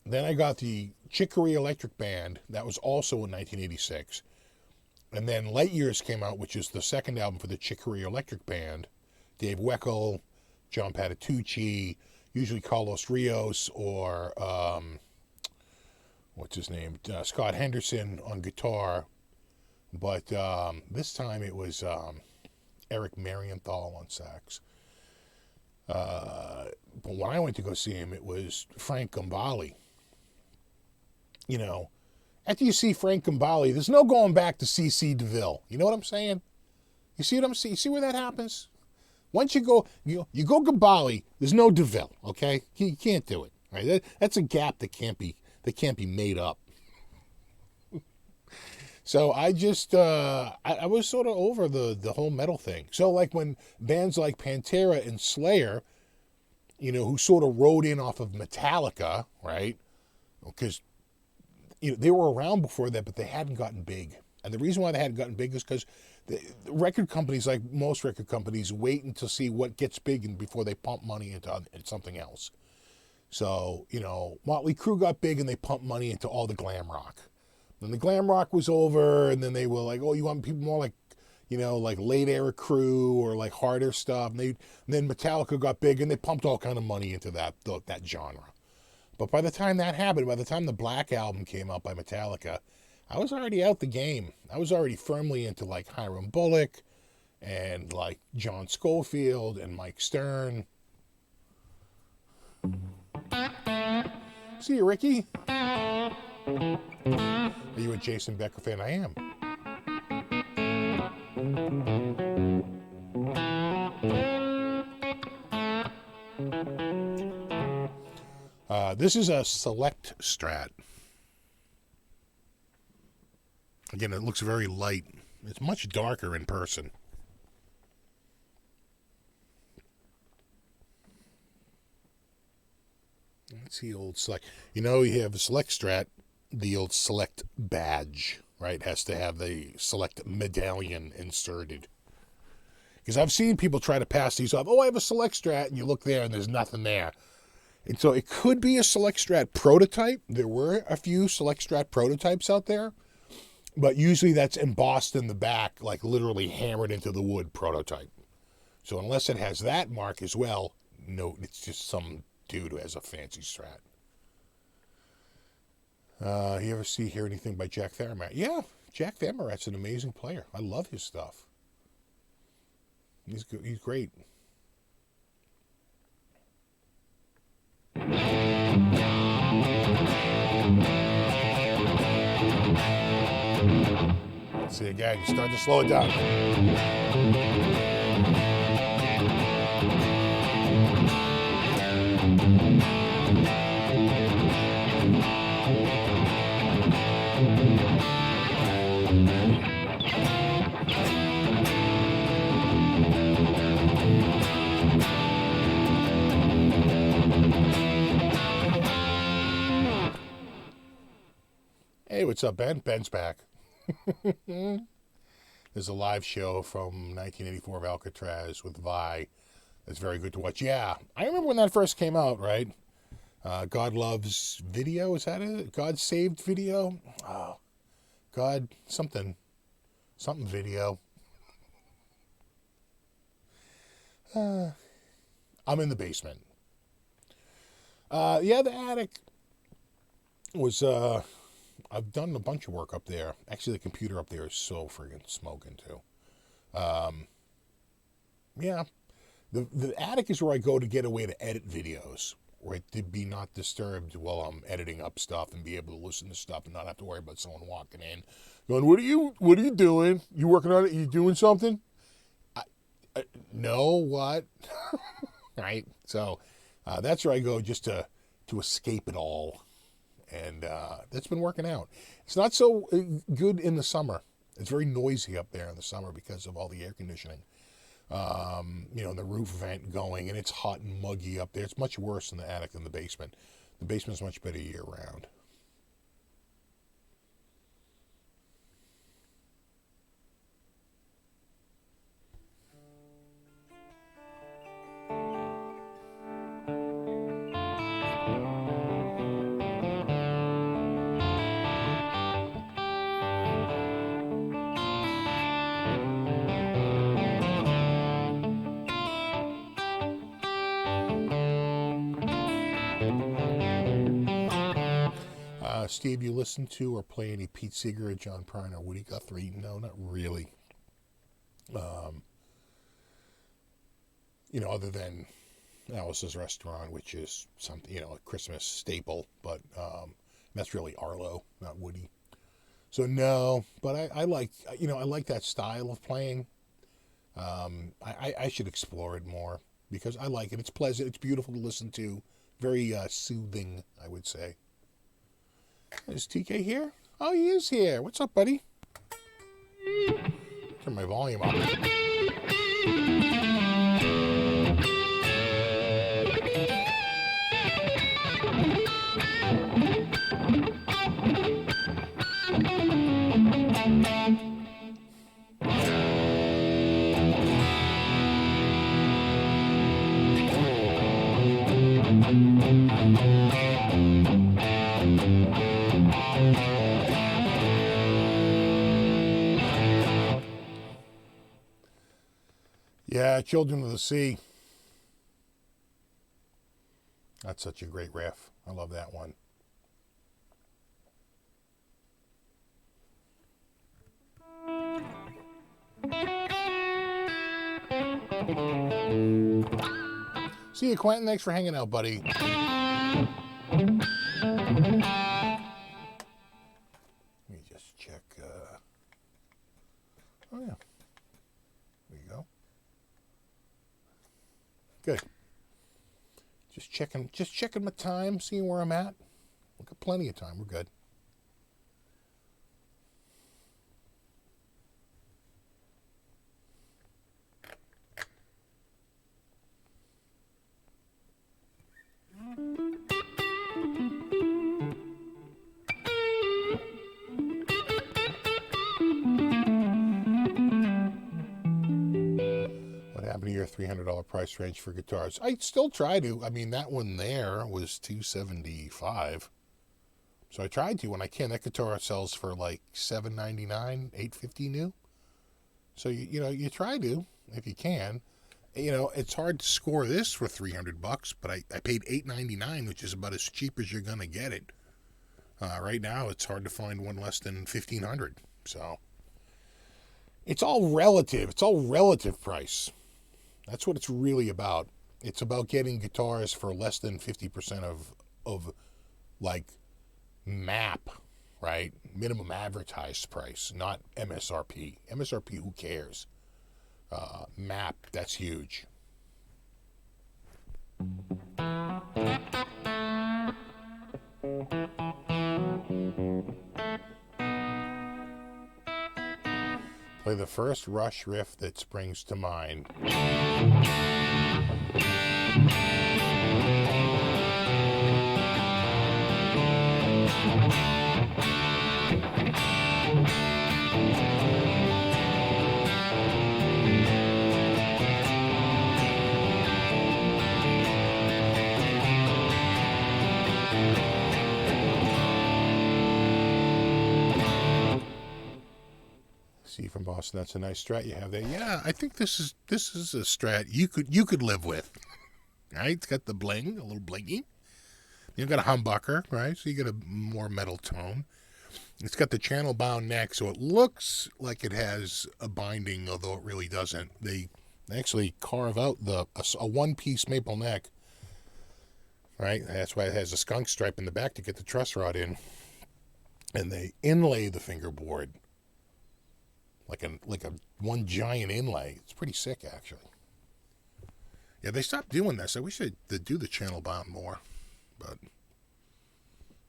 Then I got the Chick Corea Electric Band. That was also in 1986. And then Light Years came out, which is the second album for the Chick Corea Electric Band. Dave Weckl, John Patitucci, usually Carlos Rios, or what's his name? Scott Henderson on guitar. But this time it was Eric Marienthal on sax. But when I went to go see him, it was Frank Gambale. You know, after you see Frank Gambale, there's no going back to C.C. DeVille. You know what I'm saying? You see what I'm saying? You see where that happens? Once you go Gambale, there's no DeVille. Okay, you can't do it. Right? That's a gap that can't be made up. So I just, I was sort of over the whole metal thing. So like when bands like Pantera and Slayer, you know, who sort of rode in off of Metallica, right? Because, you know, they were around before that, but they hadn't gotten big. And the reason why they hadn't gotten big is because the record companies, like most record companies, wait until see what gets big and before they pump money into something else. So, you know, Motley Crue got big and they pumped money into all the glam rock. Then the glam rock was over, and then they were like, oh, you want people more like, you know, like late era Crew or like harder stuff. And then Metallica got big, and they pumped all kind of money into that genre. But by the time that happened, by the time the Black Album came out by Metallica, I was already out the game. I was already firmly into like Hiram Bullock and like John Scofield and Mike Stern. See you, Ricky. Are you a Jason Becker fan? I am. This is a Select Strat. Again, it looks very light. It's much darker in person. Let's see, old Select. You know, you have a Select Strat, the old Select badge, right? Has to have the Select medallion inserted. Because I've seen people try to pass these off. Oh, I have a Select Strat, and you look there, and there's nothing there. And so it could be a Select Strat prototype. There were a few Select Strat prototypes out there, but usually that's embossed in the back, like literally hammered into the wood prototype. So unless it has that mark as well, no, it's just some dude who has a fancy Strat. You ever hear anything by Jack Theramat? Yeah, Jack Theramat's an amazing player. I love his stuff. He's good. He's great. See again, you start to slow it down. Hey, what's up, Ben? Ben's back. There's a live show from 1984 of Alcatraz with Vi. It's very good to watch. Yeah, I remember when that first came out, right? God Loves Video, is that it? God Saved Video? Oh, God, something video. I'm in the basement. Yeah, the attic was, I've done a bunch of work up there. Actually, the computer up there is so friggin' smoking, too. Yeah. The attic is where I go to get away to edit videos, right? To be not disturbed while I'm editing up stuff and be able to listen to stuff and not have to worry about someone walking in going, what are you doing? You working on it? You doing something? No, what? Right? So that's where I go just to escape it all. And that's been working out. It's not so good in the summer. It's very noisy up there in the summer because of all the air conditioning. You know, the roof vent going, and it's hot and muggy up there. It's much worse in the attic than the basement. The basement's much better year round. Steve, you listen to or play any Pete Seeger or John Prine or Woody Guthrie? No, not really. You know, other than Alice's Restaurant, which is something, you know, a Christmas staple, but that's really Arlo, not Woody. So no, but I like, I like that style of playing. I should explore it more because I like it. It's pleasant. It's beautiful to listen to. Very soothing, I would say. Is TK here? Oh, he is here. What's up, buddy? Turn my volume up. Yeah, Children of the Sea. That's such a great riff. I love that one. See you, Quentin. Thanks for hanging out, buddy. Let me just check. Oh, yeah. There you go. Good. Just checking my time, seeing where I'm at. We've got plenty of time. We're good. Your $300 price range for guitars. I still try to. I mean, that one there was $275, so I tried to when I can. That guitar sells for like $799, $850 new. So you try to if you can. It's hard to score this for $300, but I paid $899, which is about as cheap as you're gonna get it. Right now, it's hard to find one less than $1,500. So it's all relative. It's all relative price. That's what it's really about. It's about getting guitars for less than 50% of like MAP, right? Minimum advertised price, not MSRP. MSRP, who cares? MAP, that's huge. Play the first Rush riff that springs to mind. See from Boston, that's a nice Strat you have there. Yeah, I think this is a Strat you could live with. Right? It's got the bling, a little blingy. You've got a humbucker, right? So you get a more metal tone. It's got the channel bound neck, so it looks like it has a binding, although it really doesn't. They actually carve out a one-piece maple neck, right? That's why it has a skunk stripe in the back to get the truss rod in, and they inlay the fingerboard like a one giant inlay. It's pretty sick, actually. Yeah, they stopped doing this. I wish they'd do the channel bound more, but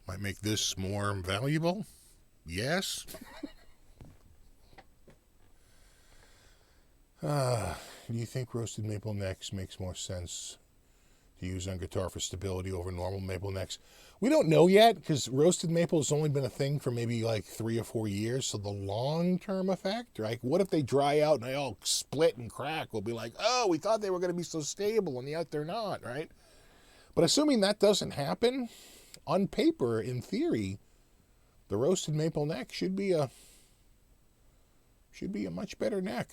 might make this more valuable. Yes. Do you think roasted maple necks makes more sense to use on guitar for stability over normal maple necks? We don't know yet, because roasted maple has only been a thing for maybe like 3 or 4 years. So the long-term effect, right? What if they dry out and they all split and crack? We'll be like, oh, we thought they were going to be so stable, and yet they're not, right? But assuming that doesn't happen, on paper, in theory, the roasted maple neck should be a much better neck.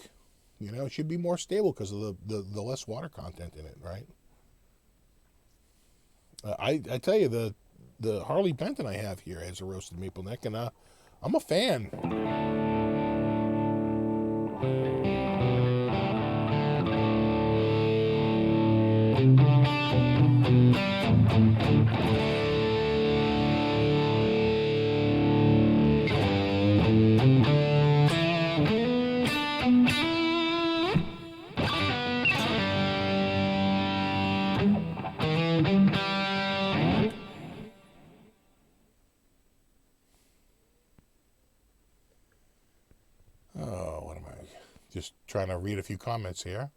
It should be more stable because of the less water content in it, right? I tell you, the Harley Benton I have here has a roasted maple neck, and I'm a fan. Just trying to read a few comments here.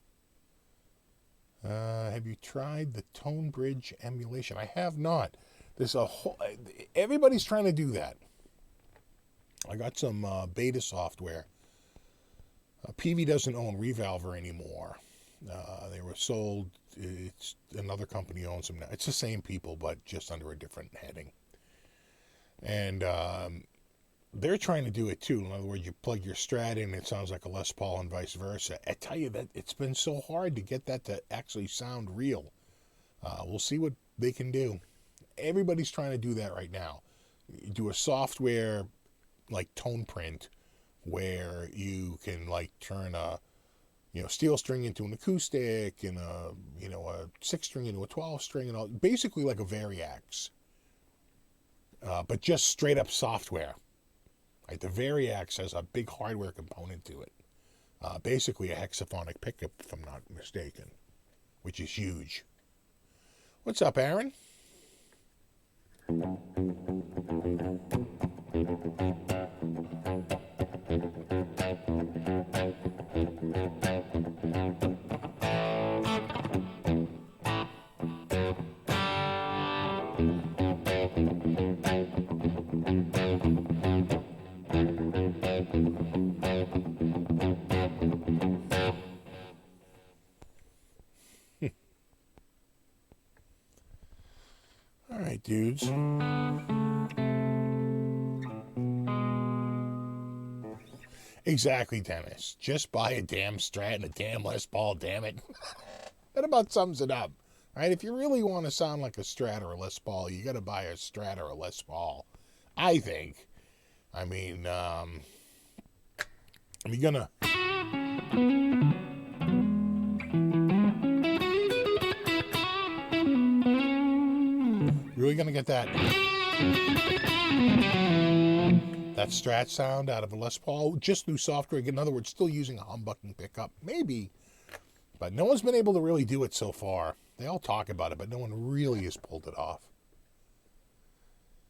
Have you tried the Tone Bridge emulation? I have not. There's a whole. Everybody's trying to do that. I got some beta software. PV doesn't own Revolver anymore. They were sold. It's another company owns them now. It's the same people, but just under a different heading. And they're trying to do it too. In other words, you plug your Strat in, it sounds like a Les Paul, and vice versa. I tell you that it's been so hard to get that to actually sound real. We'll see what they can do. Everybody's trying to do that right now. You do a software like Tone Print, where you can like turn a steel string into an acoustic, and a 6-string into a 12-string, and all, basically like a Variax, but just straight up software. Right, the Variax has a big hardware component to it, basically a hexaphonic pickup, if I'm not mistaken, which is huge. What's up, Aaron? All right, dudes. Exactly, Dennis. Just buy a damn Strat and a damn Les Paul, damn it. That about sums it up. Right? If you really want to sound like a Strat or a Les Paul, you got to buy a Strat or a Les Paul. I think. I mean, you're gonna. Really gonna get that Strat sound out of a Les Paul just through software. In other words, still using a humbucking pickup, maybe, but no one's been able to really do it so far. They all talk about it, but no one really has pulled it off.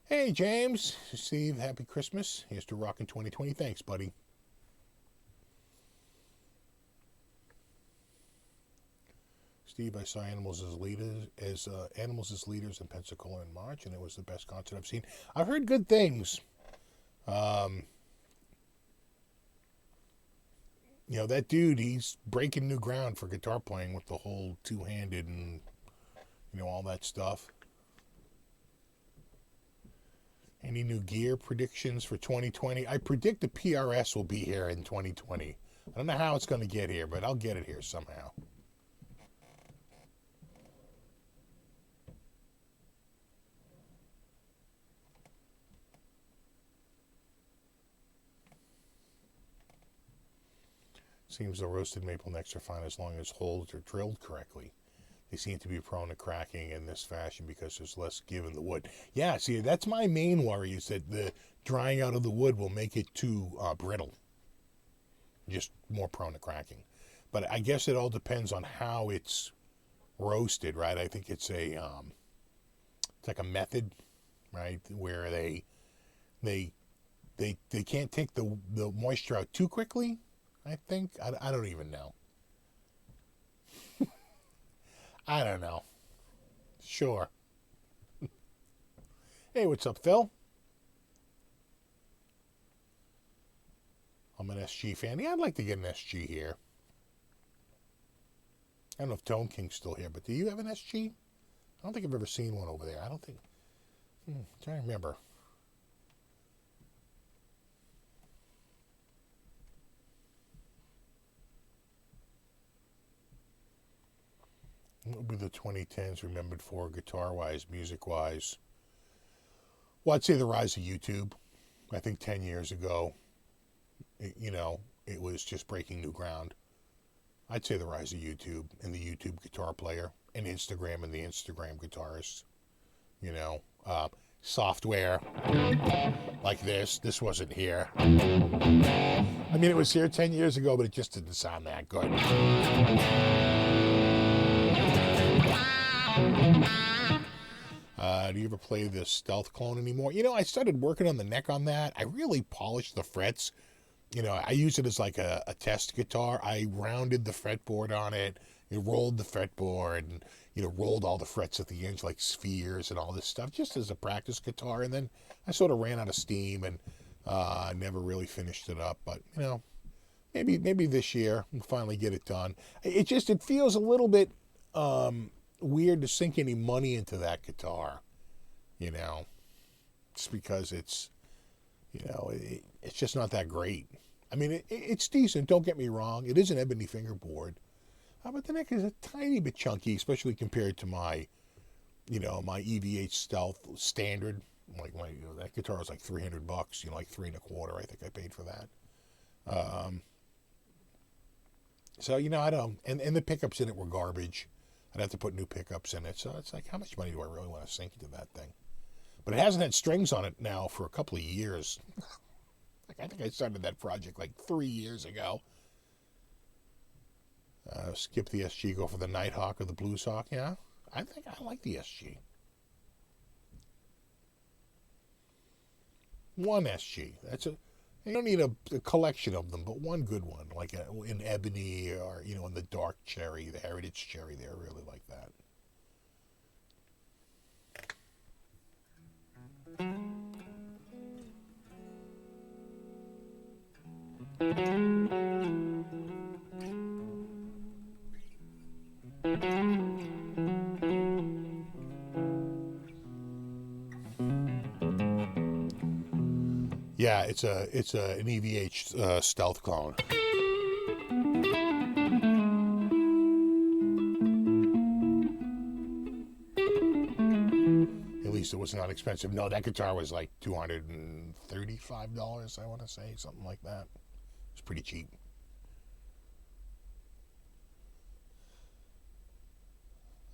Hey, James, Steve, happy Christmas. Here's to rockin' 2020. Thanks, buddy. Steve, I saw Animals as leaders in Pensacola in March, and it was the best concert I've seen. I've heard good things. That dude, he's breaking new ground for guitar playing with the whole two-handed and, all that stuff. Any new gear predictions for 2020? I predict the PRS will be here in 2020. I don't know how it's going to get here, but I'll get it here somehow. Seems the roasted maple necks are fine as long as holes are drilled correctly. They seem to be prone to cracking in this fashion because there's less give in the wood. Yeah, see, that's my main worry, is that the drying out of the wood will make it too brittle. Just more prone to cracking. But I guess it all depends on how it's roasted, right? I think it's it's like a method, right, where they can't take the moisture out too quickly. I think. I don't even know. I don't know. Sure. Hey, what's up, Phil? I'm an SG fan. Yeah, I'd like to get an SG here. I don't know if Tone King's still here, but do you have an SG? I don't think I've ever seen one over there. I don't think. I'm trying to remember. What would be the 2010s remembered for, guitar-wise, music-wise? Well, I'd say the rise of YouTube. I think 10 years ago, it was just breaking new ground. I'd say the rise of YouTube and the YouTube guitar player, and Instagram and the Instagram guitarist. Software like this. This wasn't here. I mean, it was here 10 years ago, but it just didn't sound that good. Do you ever play the Stealth Clone anymore? I started working on the neck on that. I really polished the frets, I use it as like a test guitar. I rounded the fretboard on it. It rolled the fretboard and, rolled all the frets at the edge like spheres and all this stuff just as a practice guitar. And then I sort of ran out of steam and never really finished it up. But, maybe this year we'll finally get it done. It feels a little bit weird to sink any money into that guitar, just because it's just not that great. I mean, it's decent, don't get me wrong. It is an ebony fingerboard. But the neck is a tiny bit chunky, especially compared to my EVH Stealth Standard. Like that guitar was like $300, like $325, I think I paid for that. So, I don't, and the pickups in it were garbage. I'd have to put new pickups in it. So it's like, how much money do I really want to sink into that thing? But it hasn't had strings on it now for a couple of years. I think I started that project like 3 years ago. Skip the SG, go for the Nighthawk or the Blues Hawk. Yeah, I think I like the SG. One SG. You don't need a collection of them, but one good one, like in ebony or, in the dark cherry, the heritage cherry there. I really like that. Yeah, it's an EVH Stealth clone. At least it was not expensive. No, that guitar was like $235, I want to say, something like that. It's pretty cheap.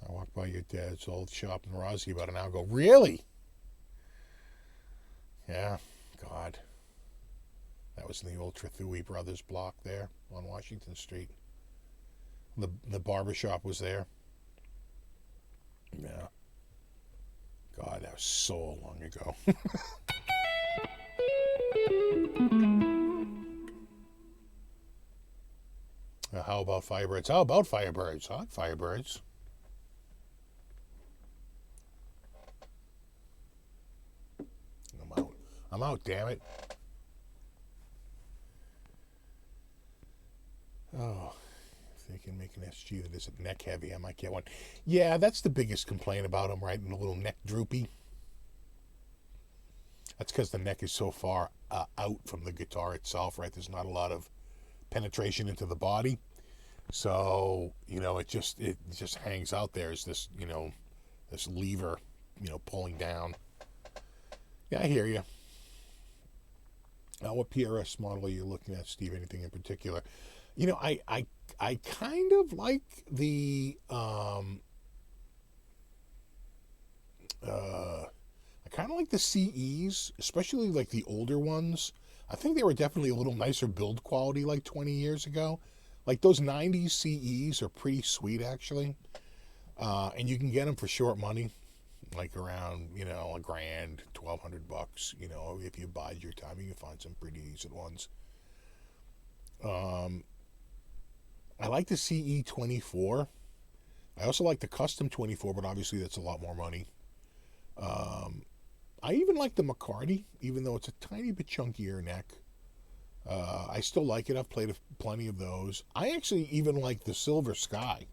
I walked by your dad's old shop in Rossi about an hour ago. Really? Yeah, God. That was in the old Trethui Brothers block there on Washington Street. The barber shop was there. Yeah. God, that was so long ago. How about Firebirds? How about Firebirds? I like Firebirds. I'm out, damn it. Oh, if they can make an SG that isn't neck heavy, I might get one. Yeah, that's the biggest complaint about them, right? And a little neck droopy. That's because the neck is so far out from the guitar itself, right? There's not a lot of penetration into the body. So, it just hangs out there as this, this lever, pulling down. Yeah, I hear you. What PRS model are you looking at, Steve? Anything in particular? I kind of like the CEs, especially like the older ones. I think they were definitely a little nicer build quality like 20 years ago. Like those 90s CEs are pretty sweet actually. And you can get them for short money, like around, $1,000, $1,200, if you bide your time, you can find some pretty decent ones. I like the CE24. I also like the custom 24, but obviously that's a lot more money. I even like the McCarty, even though it's a tiny bit chunkier neck. I still like it. I've played plenty of those. I actually even like the Silver Sky.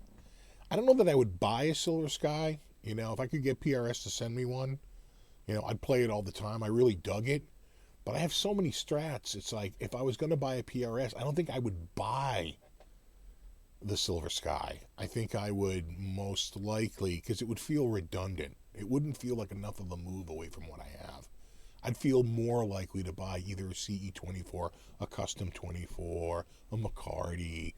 I don't know that I would buy a Silver Sky. If I could get PRS to send me one, I'd play it all the time. I really dug it. But I have so many Strats. It's like, if I was going to buy a PRS, I don't think I would buy the Silver Sky. I think I would most likely, because it would feel redundant. It wouldn't feel like enough of a move away from what I have. I'd feel more likely to buy either a CE24, a Custom 24, a McCarty,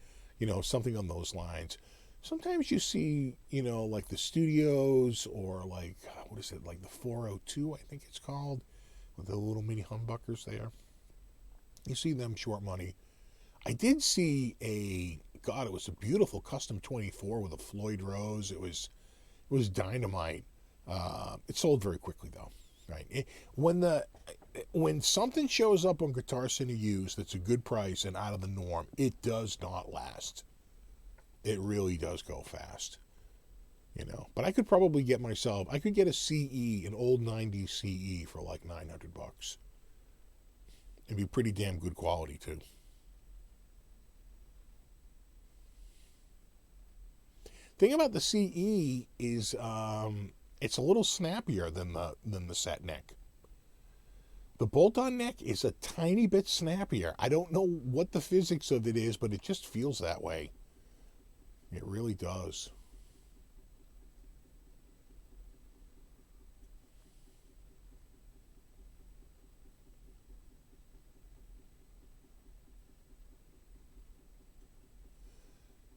something on those lines. Sometimes you see, like the Studios or like, what is it, like the 402, I think it's called, with the little mini humbuckers there. You see them short money. I did see it was a beautiful Custom 24 with a Floyd Rose. It was dynamite. It sold very quickly though, right? when something shows up on Guitar Center used that's a good price and out of the norm, it does not last. It really does go fast. But I could probably get I could get a CE, an old 90s CE for like $900. It'd be pretty damn good quality too. Thing about the CE is it's a little snappier than the set neck. The bolt-on neck is a tiny bit snappier. I don't know what the physics of it is, but it just feels that way. It really does.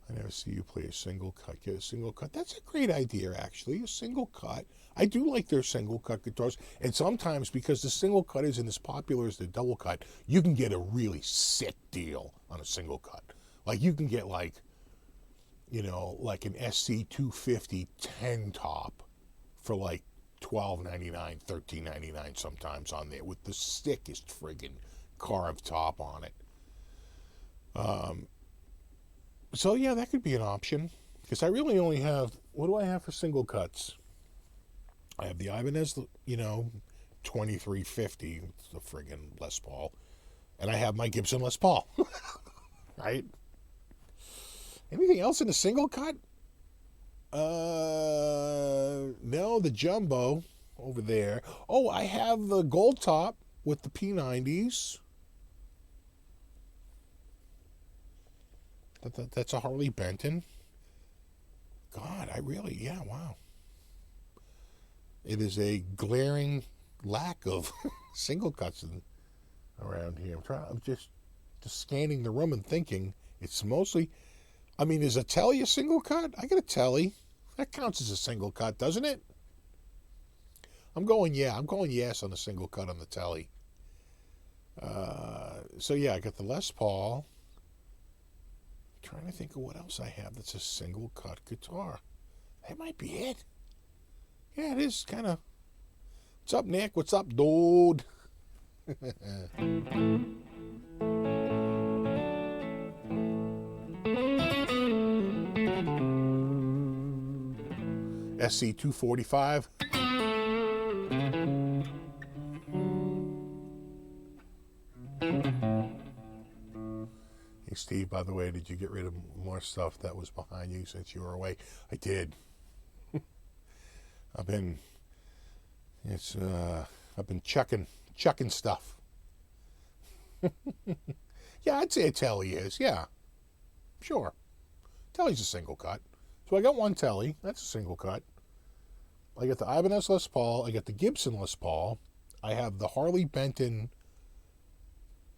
I never see you play a single cut. Get a single cut. That's a great idea, actually. A single cut. I do like their single cut guitars. And sometimes, because the single cut isn't as popular as the double cut, you can get a really sick deal on a single cut. Like, you can get like an SC250 10 top for like $12.99, $13.99 sometimes on there with the sickest friggin' carved top on it. So yeah, that could be an option, because I really only have, what do I have for single cuts? I have the Ibanez, 2350, the friggin' Les Paul, and I have my Gibson Les Paul, right? Anything else in a single cut? No, the Jumbo over there. Oh, I have the gold top with the P90s. That's a Harley Benton. God, yeah, wow. It is a glaring lack of single cuts around here. I'm just scanning the room and thinking it's mostly. I mean, is a Telly a single cut? I got a Telly. That counts as a single cut, doesn't it? I'm going yes on the single cut on the Telly. So yeah, I got the Les Paul. Trying to think of what else I have that's a single cut guitar. That might be it. Yeah, it is kind of. What's up, Nick? What's up, dude? SC245. Hey, Steve, by the way, did you get rid of more stuff that was behind you since you were away? I did. I've been chucking stuff. Yeah, I'd say a Telly is. Yeah, sure. Telly's a single cut. So I got one Telly. That's a single cut. I got the Ibanez Les Paul. I got the Gibson Les Paul. I have the Harley Benton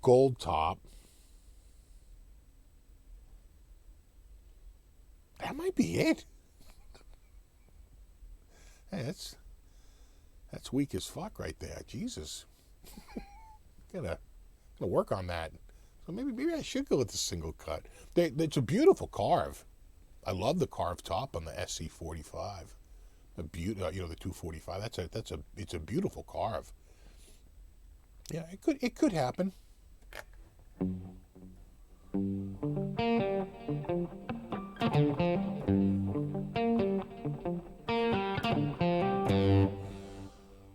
gold top. That might be it. Hey, that's weak as fuck right there. Jesus. gotta work on that. So maybe I should go with the single cut. It's a beautiful carve. I love the carved top on the SC45. The 245. It's a beautiful carve. Yeah, it could happen.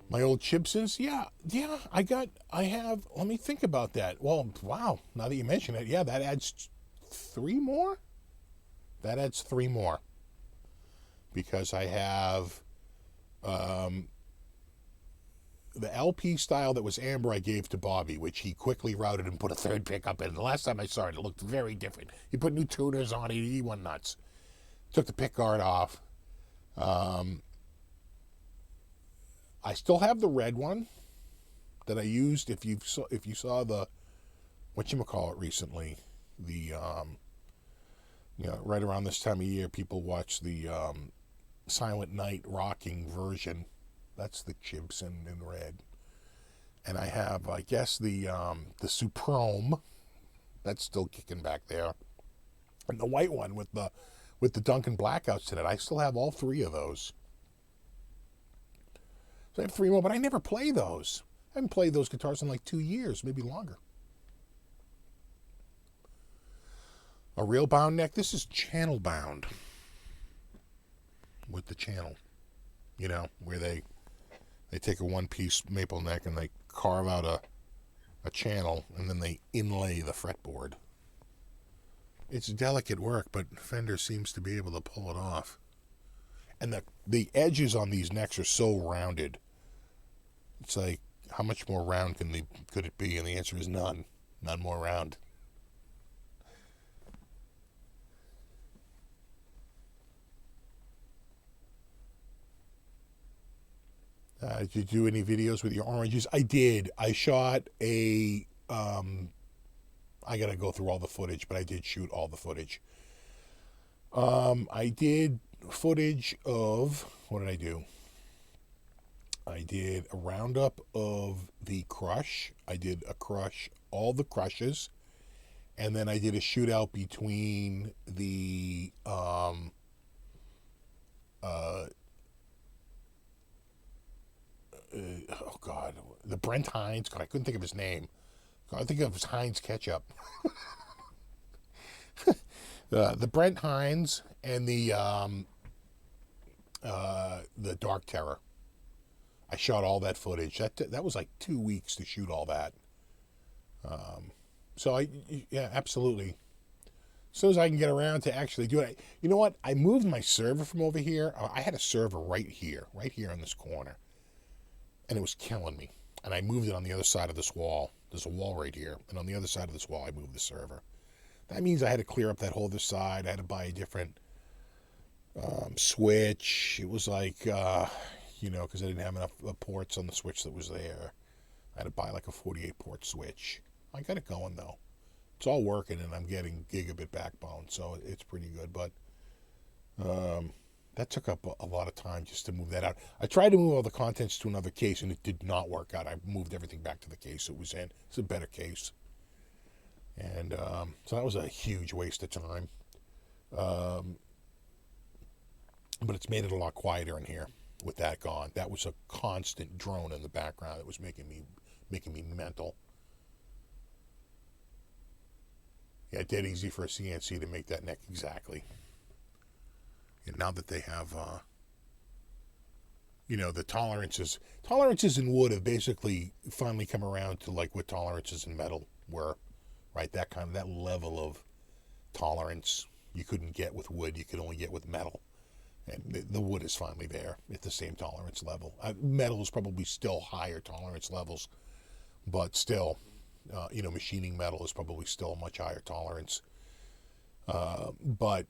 My old Chibsons, yeah, let me think about that. Well, wow, now that you mention it, yeah, that adds 3 more? That adds 3 more. Because I have the LP style that was amber I gave to Bobby, which he quickly routed and put a third pickup in. The last time I saw it, it looked very different. He put new tuners on it, he went nuts. Took the pick guard off. I still have the red one that I used. If you saw the whatchamacallit recently, the right around this time of year, people watch the Silent Night rocking version. That's the Gibson in red. And I have, I guess, the Supreme. That's still kicking back there. And the white one with the Duncan blackouts in it. I still have all 3 of those. So I have 3 more, but I never play those. I haven't played those guitars in like 2 years, maybe longer. A real bound neck. This is channel bound with the channel. You know, where they take a one-piece maple neck and they carve out a channel and then they inlay the fretboard. It's delicate work, but Fender seems to be able to pull it off. And the edges on these necks are so rounded. It's like, how much more round could it be? And the answer is none. None more round. Did you do any videos with your oranges? I did. I shot a... I got to go through all the footage, but I did shoot all the footage. I did footage of... What did I do? I did a roundup of the crush. I did a crush, all the crushes. And then I did a shootout between the... oh God, the Brent Hines. God, I couldn't think of his name. I think of his Heinz ketchup. The Brent Hines and the Dark Terror. I shot all that footage. That was like 2 weeks to shoot all that. So yeah, absolutely. As soon as I can get around to actually do it, you know what? I moved my server from over here. I had a server right here in this corner. And it was killing me. And I moved it on the other side of this wall. There's a wall right here. And on the other side of this wall, I moved the server. That means I had to clear up that whole other side. I had to buy a different switch. It was like, because I didn't have enough ports on the switch that was there. I had to buy like a 48-port switch. I got it going, though. It's all working, and I'm getting gigabit backbone, so it's pretty good. But that took up a lot of time just to move that out. I tried to move all the contents to another case, and it did not work out. I moved everything back to the case it was in. It's a better case. And so that was a huge waste of time. But it's made it a lot quieter in here with that gone. That was a constant drone in the background that was making me mental. Yeah, dead easy for a CNC to make that neck exactly. And now that they have, the tolerances in wood have basically finally come around to like what tolerances in metal were, right? That level of tolerance you couldn't get with wood, you could only get with metal. And the wood is finally there at the same tolerance level. Metal is probably still higher tolerance levels, but still, machining metal is probably still a much higher tolerance. But,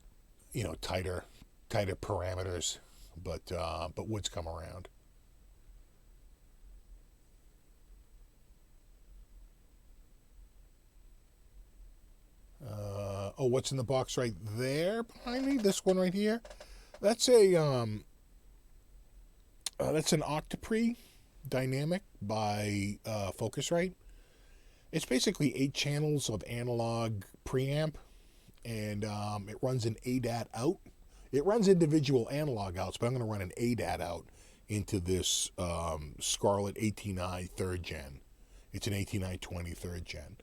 tighter parameters, but wood's come around. What's in the box right there behind me? This one right here. That's that's an Octopre Dynamic by Focusrite. It's basically 8 channels of analog preamp, and it runs an ADAT out. It runs individual analog outs, but I'm going to run an ADAT out into this Scarlett 18i 3rd gen. It's an 18i20 3rd gen.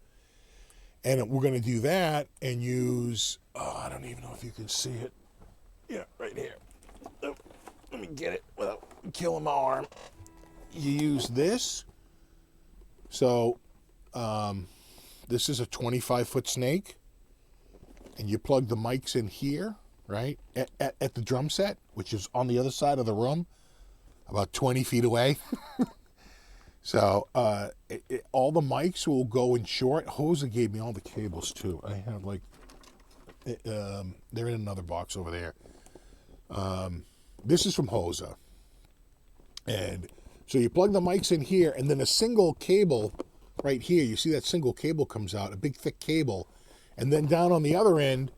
And we're going to do that and use, I don't even know if you can see it. Yeah, right here. Oh, let me get it without killing my arm. You use this. So, this is a 25-foot snake. And you plug the mics in here, right? At the drum set, which is on the other side of the room, about 20 feet away. So, all the mics will go in short. Hosa gave me all the cables, too. I have, they're in another box over there. This is from Hosa. And so you plug the mics in here, and then a single cable right here. You see that single cable comes out, a big, thick cable. And then down on the other end,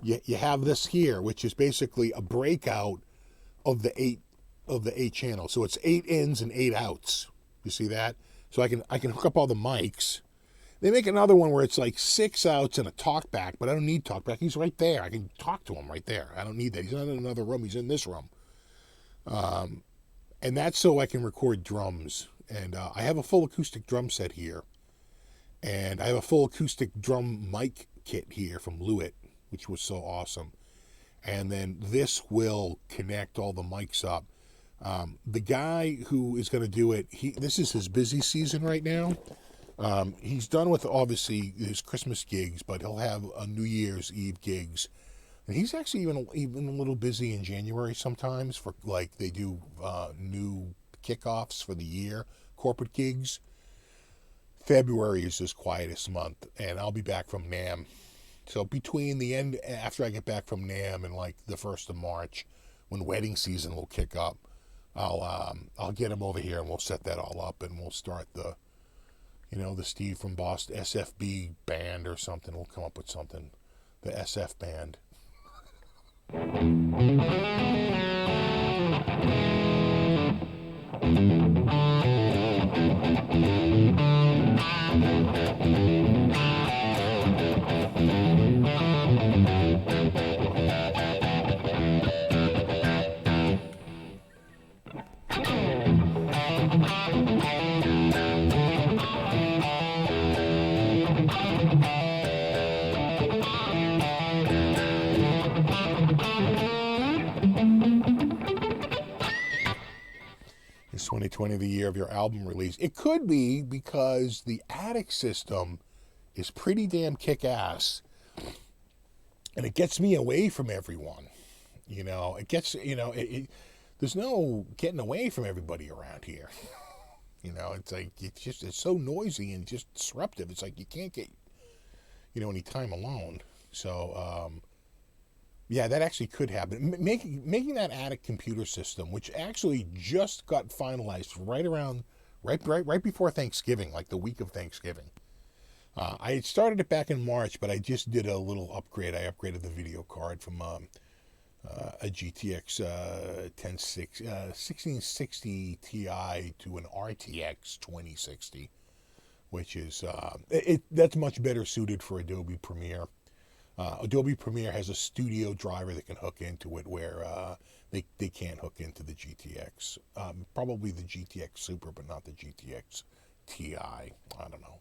you have this here, which is basically a breakout of the eight channels. So it's 8 ins and 8 outs. You see that? So I can hook up all the mics. They make another one where it's like 6 outs and a talkback, but I don't need talkback. He's right there. I can talk to him right there. I don't need that. He's not in another room. He's in this room. And that's so I can record drums And I have a full acoustic drum set here. And I have a full acoustic drum mic kit here from Lewitt, which was so awesome. And then this will connect all the mics up. The guy who is going to do it, this is his busy season right now. He's done with, obviously, his Christmas gigs, but he'll have a New Year's Eve gigs. And he's actually even a little busy in January sometimes for, like, they do new kickoffs for the year, corporate gigs. February is his quietest month, and I'll be back from NAMM. So between the end, after I get back from NAMM and like the 1st of March, when wedding season will kick up, I'll get him over here and we'll set that all up and we'll start the Steve from Boston SFB band or something. We'll come up with something, the SF band. Is 2020 the year of your album release? It could be, because the Attic system is pretty damn kick-ass, and it gets me away from everyone. It gets, there's no getting away from everybody around here. It's like, it's so noisy and just disruptive. It's like you can't get, any time alone. So, yeah, that actually could happen. Making that Attic computer system, which actually just got finalized right before Thanksgiving, like the week of Thanksgiving. I had started it back in March, but I just did a little upgrade. I upgraded the video card from a GTX 1660 Ti to an RTX 2060, which is that's much better suited for Adobe Premiere. Adobe Premiere has a studio driver that can hook into it, where they can't hook into the GTX. Probably the GTX Super, but not the GTX Ti. I don't know.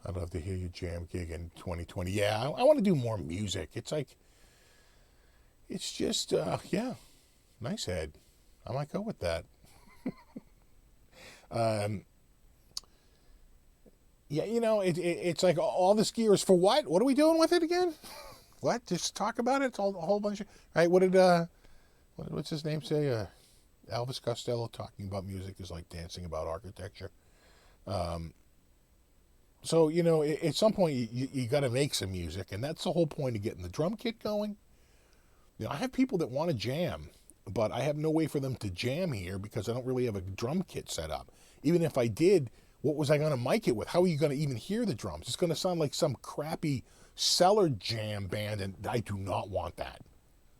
I'd love to hear your jam gig in 2020. Yeah, I want to do more music. It's like, it's just, yeah, nice head. I might go with that. Yeah, it's like all this gear is for what? What are we doing with it again? What? Just talk about it? It's all a whole bunch of... Right, what's his name say? Elvis Costello talking about music is like dancing about architecture. So, at some point you got to make some music, and that's the whole point of getting the drum kit going. I have people that want to jam, but I have no way for them to jam here because I don't really have a drum kit set up. Even if I did, what was I going to mic it with? How are you going to even hear the drums? It's going to sound like some crappy cellar jam band, and I do not want that.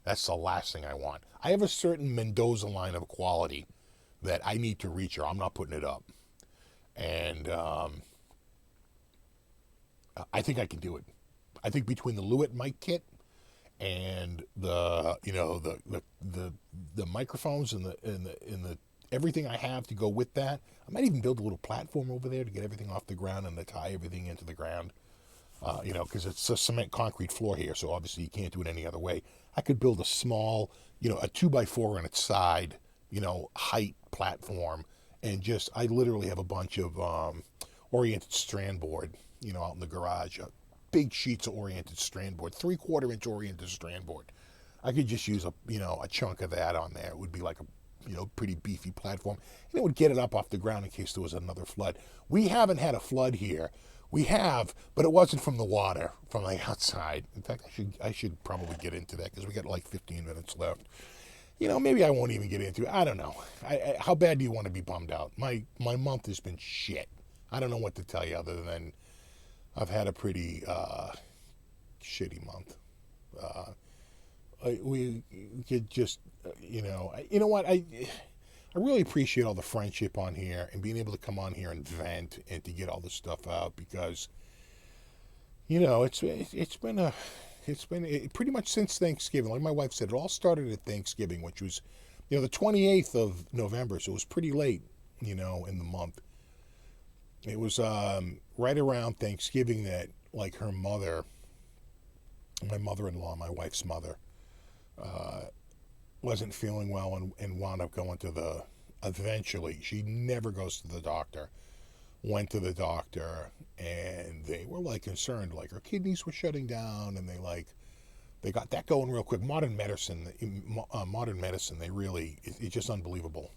That's the last thing I want. I have a certain Mendoza line of quality that I need to reach, or I'm not putting it up. And I think I can do it. I think between the Lewitt mic kit and the microphones and the everything I have to go with that, I might even build a little platform over there to get everything off the ground and to tie everything into the ground. Because it's a cement concrete floor here, so obviously you can't do it any other way. I could build a small, a 2x4 on its side, height platform, and I literally have a bunch of oriented strand board, out in the garage, big sheets of oriented strand board, 3/4 inch oriented strand board. I could just use a chunk of that on there. It would be like a, pretty beefy platform, and it would get it up off the ground in case there was another flood. We haven't had a flood here. We have, but it wasn't from the water, from the outside. In fact, I should probably get into that because we got like 15 minutes left. Maybe I won't even get into it. I don't know. How bad do you want to be bummed out? My month has been shit. I don't know what to tell you other than I've had a pretty shitty month. We could just, you know what? I really appreciate all the friendship on here and being able to come on here and vent and to get all this stuff out, because it's been pretty much since Thanksgiving. Like my wife said, it all started at Thanksgiving, which was, the 28th of November, so it was pretty late, in the month. It was right around Thanksgiving that, like, her mother, my mother-in-law, my wife's mother, wasn't feeling well and wound up going to eventually, she never goes to the doctor, went to the doctor, and they were, like, concerned, like, her kidneys were shutting down, and they got that going real quick. Modern medicine, they really, it's just unbelievable.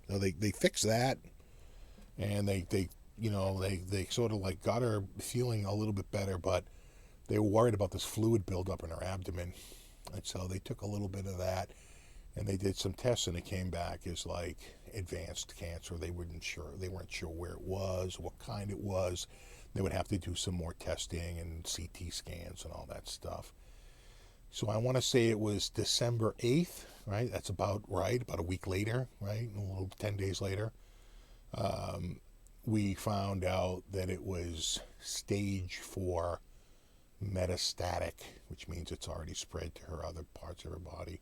They fixed that, and they sort of, like, got her feeling a little bit better, but they were worried about this fluid buildup in her abdomen, and so they took a little bit of that, and they did some tests, and it came back as, like, advanced cancer. They weren't sure where it was, what kind it was. They would have to do some more testing and CT scans and all that stuff. So I want to say it was December 8th, right? That's about right, about a week later, right? A little 10 days later. We found out that it was stage 4 metastatic, which means it's already spread to her other parts of her body.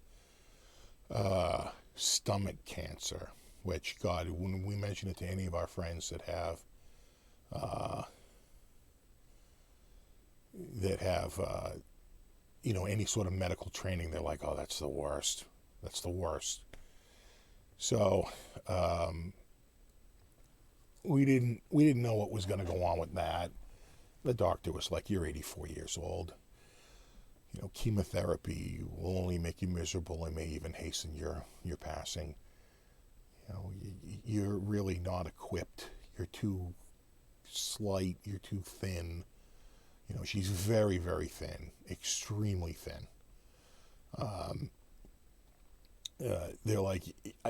Stomach cancer, which, God, when we mention it to any of our friends that have any sort of medical training, they're like, oh, that's the worst. That's the worst. So we didn't know what was going to go on with that. The doctor was like, you're 84 years old. Chemotherapy will only make you miserable and may even hasten your passing. You're really not equipped. You're too slight. You're too thin. She's very, very thin, extremely thin. They're like,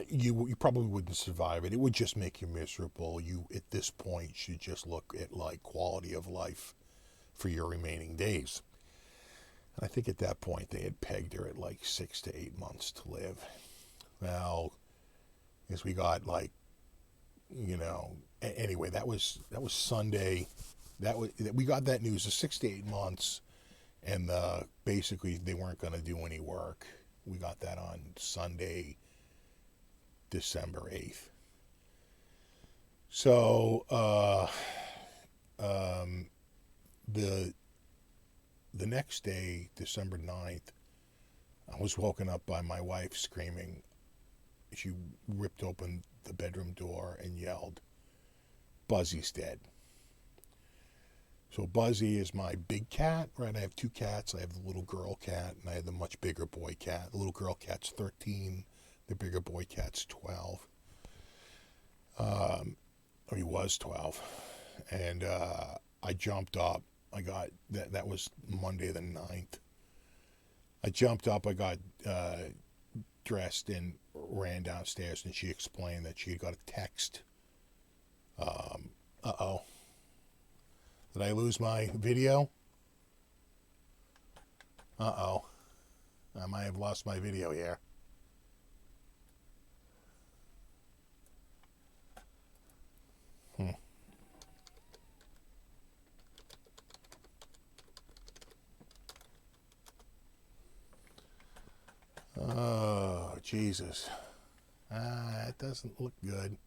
you probably wouldn't survive it. It would just make you miserable. You, at this point, should just look at, like, quality of life for your remaining days. And I think at that point they had pegged her at, like, 6 to 8 months to live. Well, as we got, like, anyway, that was Sunday. We got that news of 6 to 8 months, and basically they weren't going to do any work. We got that on Sunday, December 8th. So the next day, December 9th, I was woken up by my wife screaming. She ripped open the bedroom door and yelled, Buzzy's dead. So Buzzy is my big cat, right? I have 2 cats. I have the little girl cat, and I have the much bigger boy cat. The little girl cat's 13. The bigger boy cat's 12. Or he was 12. And I jumped up. I got, that was Monday the 9th. I jumped up. I got dressed and ran downstairs, and she explained that she had got a text. Uh-oh. Did I lose my video? Uh-oh. I might have lost my video here. Oh, Jesus. That doesn't look good.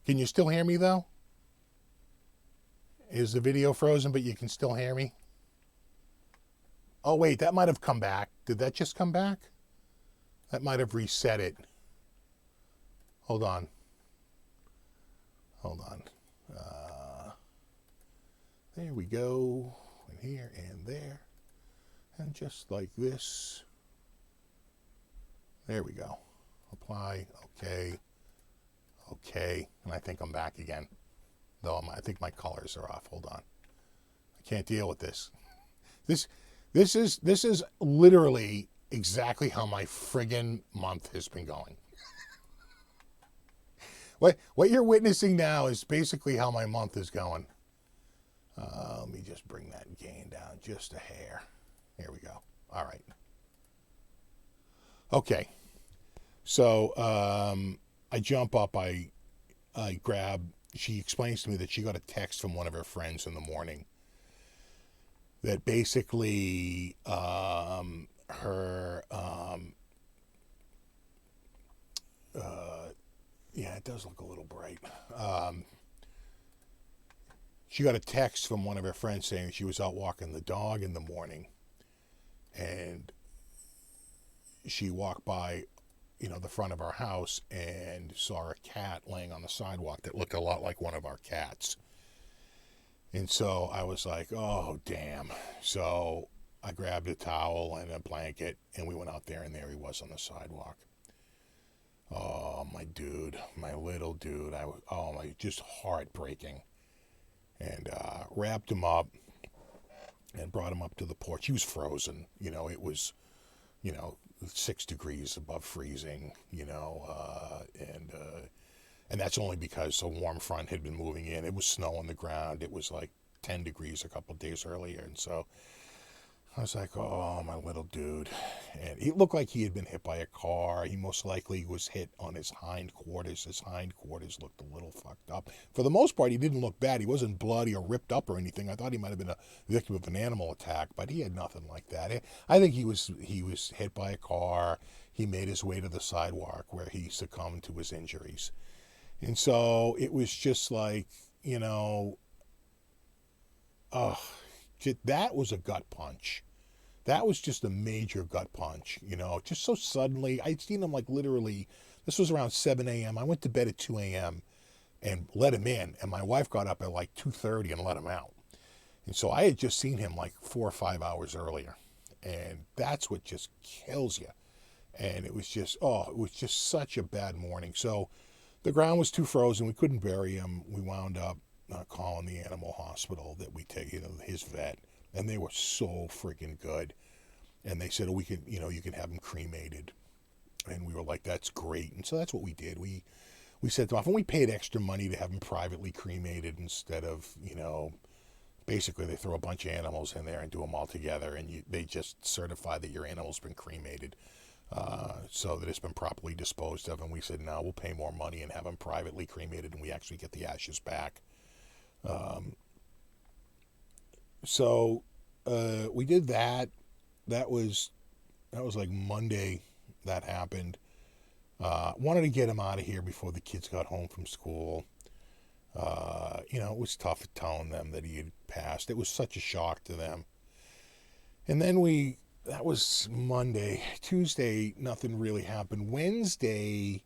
Can you still hear me, though? Is the video frozen, but you can still hear me? Oh, wait, that might have come back. Did that just come back? That might have reset it. Hold on. There we go. And here and there. And just like this. There we go. Apply. Okay. Okay. And I think I'm back again. Though I think my colors are off. Hold on. I can't deal with this. This is literally exactly how my friggin' month has been going. What you're witnessing now is basically how my month is going. Let me just bring that gain down just a hair. There we go. All right. Okay. So I jump up. I grab. She explains to me that she got a text from one of her friends in the morning that basically her yeah, it does look a little bright. She got a text from one of her friends saying she was out walking the dog in the morning, and she walked by, the front of our house and saw a cat laying on the sidewalk that looked a lot like one of our cats. And so I was like, oh, damn. So I grabbed a towel and a blanket, and we went out there, and there he was on the sidewalk. Oh, my dude, my little dude. Just heartbreaking. And wrapped him up and brought him up to the porch. He was frozen. It was, 6 degrees above freezing, and that's only because a warm front had been moving in. It was snow on the ground. It was like 10 degrees a couple of days earlier. And so I was like, oh, my little dude. And he looked like he had been hit by a car. He most likely was hit on his hindquarters. His hindquarters looked a little fucked up. For the most part, he didn't look bad. He wasn't bloody or ripped up or anything. I thought he might have been a victim of an animal attack, but he had nothing like that. I think he was hit by a car. He made his way to the sidewalk where he succumbed to his injuries. And so it was just like, that was a gut punch. That was just a major gut punch, just so suddenly. I'd seen him like literally, this was around 7 a.m. I went to bed at 2 a.m. and let him in. And my wife got up at like 2:30 and let him out. And so I had just seen him like 4 or 5 hours earlier. And that's what just kills you. And it was just such a bad morning. So the ground was too frozen. We couldn't bury him. We wound up calling the animal hospital that we take, his vet. And they were so freaking good. And they said, oh, we can, you can have him cremated. And we were like, that's great. And so that's what we did. We sent them off, and we paid extra money to have him privately cremated instead of, basically they throw a bunch of animals in there and do them all together. And they just certify that your animal's been cremated, so that it's been properly disposed of. And we said, no, we'll pay more money and have him privately cremated, and we actually get the ashes back. So we did that. That was like Monday that happened. Wanted to get him out of here before the kids got home from school. It was tough telling them that he had passed. It was such a shock to them. And then that was Monday. Tuesday, nothing really happened. Wednesday,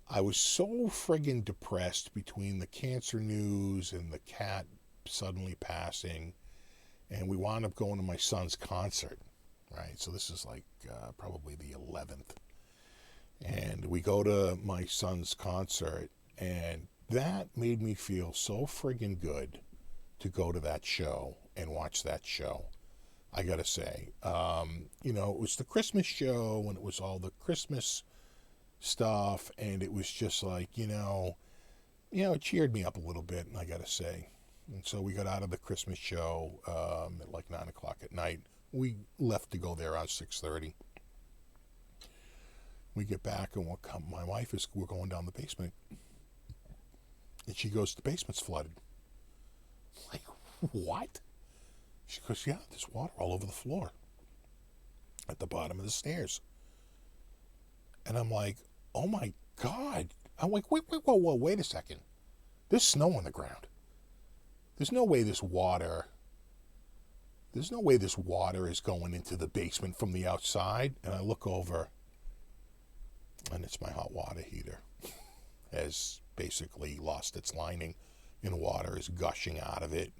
I was so friggin' depressed between the cancer news and the cat suddenly passing. And we wound up going to my son's concert, right? So this is like probably the 11th. And we go to my son's concert, and that made me feel so friggin' good to go to that show and watch that show. I gotta say, it was the Christmas show, and it was all the Christmas stuff, and it was just like, it cheered me up a little bit, I gotta say. And so we got out of the Christmas show at like 9 o'clock at night. We left to go there around 6:30. We get back, and my wife we're going down the basement. And she goes, the basement's flooded. I'm like, what? She goes, yeah, there's water all over the floor at the bottom of the stairs. And I'm like, oh my God. I'm like, wait a second. There's snow on the ground. There's no way this water is going into the basement from the outside. And I look over, and it's my hot water heater. Has basically lost its lining, and water is gushing out of it.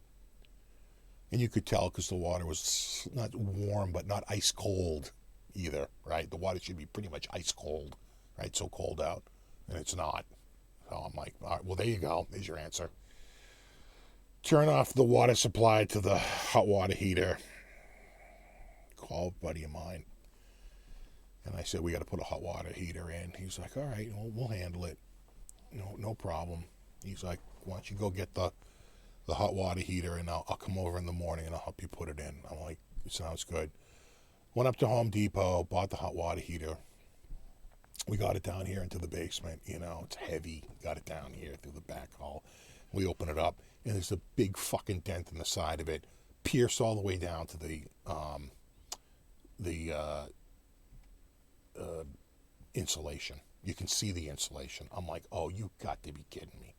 And you could tell because the water was not warm, but not ice cold either, right? The water should be pretty much ice cold, right? So cold out, and it's not. So I'm like, all right, well, there you go. There's your answer. Turn off the water supply to the hot water heater. Call a buddy of mine. And I said, we got to put a hot water heater in. He's like, all right, we'll handle it. No problem. He's like, why don't you go get the hot water heater, and I'll come over in the morning and I'll help you put it in. I'm like, it sounds good. Went up to Home Depot, bought the hot water heater. We got it down here into the basement. It's heavy. Got it down here through the back hall. We open it up, and there's a big fucking dent in the side of it, pierced all the way down to the insulation. You can see the insulation. I'm like, oh, you got to be kidding me.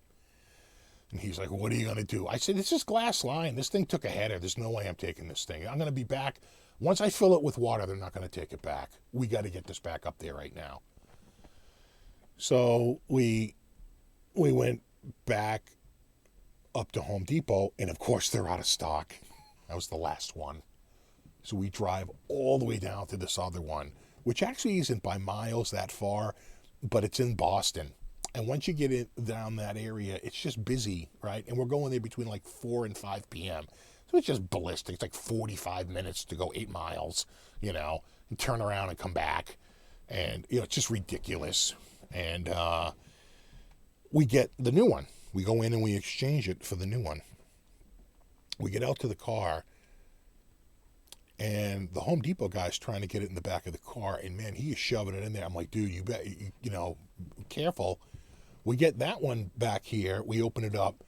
And he's like, what are you going to do? I said, it's just glass line. This thing took a header. There's no way I'm taking this thing. I'm going to be back. Once I fill it with water, they're not going to take it back. We got to get this back up there right now. So we went back up to Home Depot, and of course they're out of stock. That was the last one. So we drive all the way down to this other one, which actually isn't by miles that far, but it's in Boston. And once you get it down that area, it's just busy, right? And we're going there between like 4 and 5 p.m. So it's just ballistic. It's like 45 minutes to go 8 miles, and turn around and come back. And, it's just ridiculous. And we get the new one. We go in and we exchange it for the new one. We get out to the car, and the Home Depot guy's trying to get it in the back of the car, and man, he is shoving it in there. I'm like, dude, you bet, careful. We get that one back here. We open it up,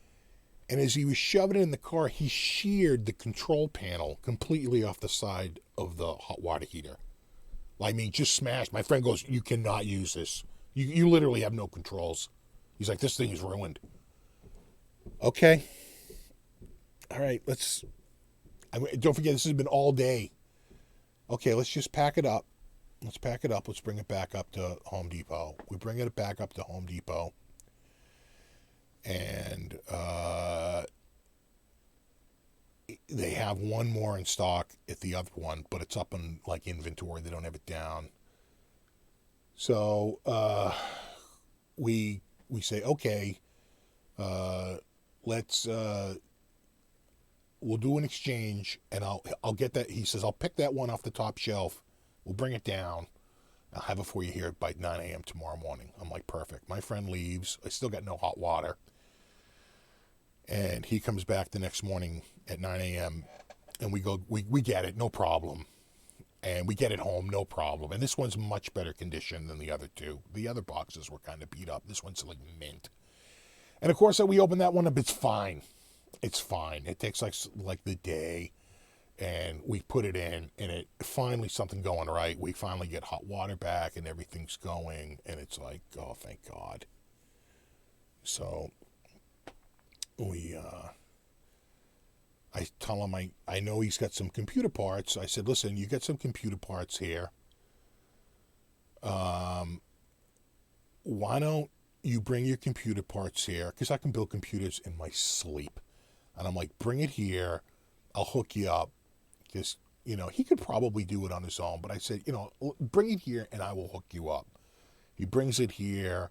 and as he was shoving it in the car, he sheared the control panel completely off the side of the hot water heater. I mean, just smashed. My friend goes, you cannot use this. You literally have no controls. He's like, this thing is ruined. Okay. All right, don't forget, this has been all day. Okay, let's just pack it up. Let's pack it up. Let's bring it back up to Home Depot. We bring it back up to Home Depot. And they have one more in stock at the other one, but it's up in like inventory. They don't have it down. So we say, okay, let's we'll do an exchange, and I'll get that. He says, I'll pick that one off the top shelf. We'll bring it down. I'll have it for you here by 9 a.m. tomorrow morning. I'm like, perfect. My friend leaves. I still got no hot water. And he comes back the next morning at 9 a.m. and we get it, no problem. And we get it home, no problem. And this one's much better condition than the other two. The other boxes were kind of beat up. This one's like mint. And of course, we open that one up. It's fine. It's fine. It takes like the day. And we put it in, and it finally something going right. We finally get hot water back, and everything's going. And it's like, oh, thank God. So I tell him I know he's got some computer parts. I said, listen, you got some computer parts here. Why don't you bring your computer parts here? Because I can build computers in my sleep. And I'm like, bring it here. I'll hook you up. Because, he could probably do it on his own. But I said, bring it here and I will hook you up. He brings it here.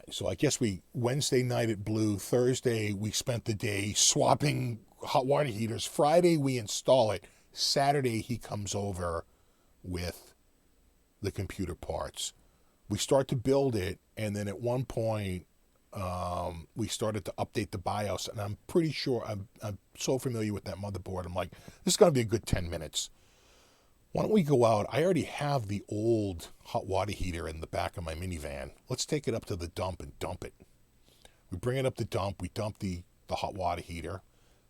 So I guess Wednesday night it blew. Thursday we spent the day swapping hot water heaters. Friday we install it. Saturday he comes over with the computer parts. We start to build it, and then at one point we started to update the BIOS, and I'm pretty sure I'm so familiar with that motherboard. I'm like, this is going to be a good 10 minutes. Why don't we go out? I already have the old hot water heater in the back of my minivan. Let's take it up to the dump and dump it. We bring it up the dump. We dump the hot water heater.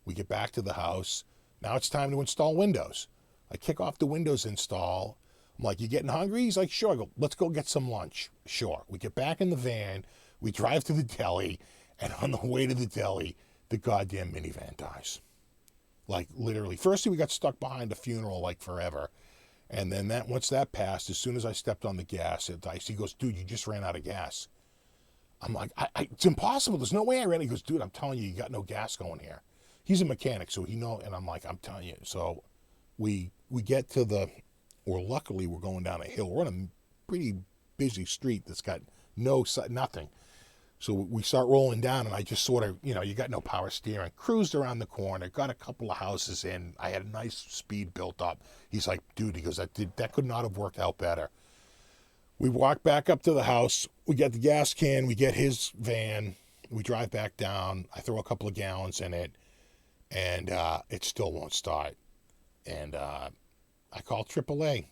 We get back to the house. Now it's time to install Windows. I kick off the Windows install. I'm like, you getting hungry? He's like, sure. I go, let's go get some lunch. Sure. We get back in the van. We drive to the deli. And on the way to the deli, the goddamn minivan dies. Like, literally. First, we got stuck behind a funeral, like, forever. And then once that passed, as soon as I stepped on the gas, it died. He goes, dude, you just ran out of gas. I'm like, it's impossible. There's no way I ran. He goes, dude, I'm telling you, you got no gas going here. He's a mechanic, so he knows. And I'm like, I'm telling you. So we get to luckily we're going down a hill. We're on a pretty busy street that's got nothing. So we start rolling down, and I just sort of, you got no power steering. Cruised around the corner, got a couple of houses in. I had a nice speed built up. He's like, dude, he goes, that could not have worked out better. We walk back up to the house. We get the gas can. We get his van. We drive back down. I throw a couple of gallons in it, and it still won't start. And I call AAA.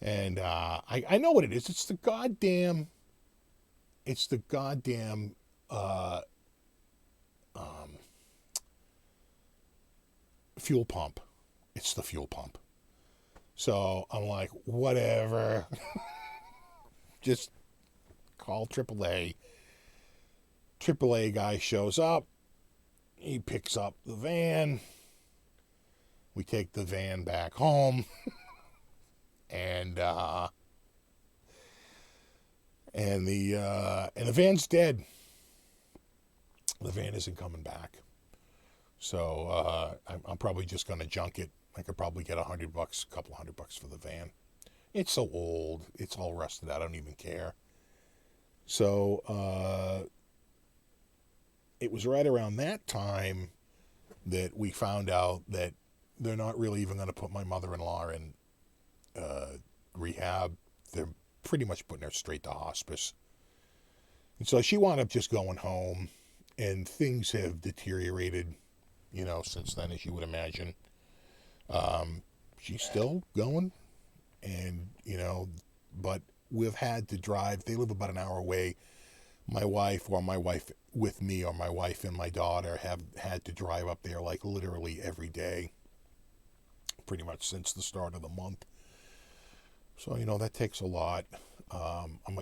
And I know what it is. It's the goddamn fuel pump. It's the fuel pump. So I'm like, whatever. Just call AAA. AAA guy shows up. He picks up the van. We take the van back home. And the van's dead. The van isn't coming back. So I'm probably just going to junk it. I could probably get $100, a couple $100 for the van. It's so old. It's all rusted out. I don't even care. So it was right around that time that we found out that they're not really even going to put my mother-in-law in rehab. They're pretty much putting her straight to hospice. And so she wound up just going home, and things have deteriorated, since then, as you would imagine. She's still going, and, but we've had to drive. They live about an hour away. My wife with me, or my wife and my daughter have had to drive up there like literally every day, pretty much since the start of the month. So, that takes a lot.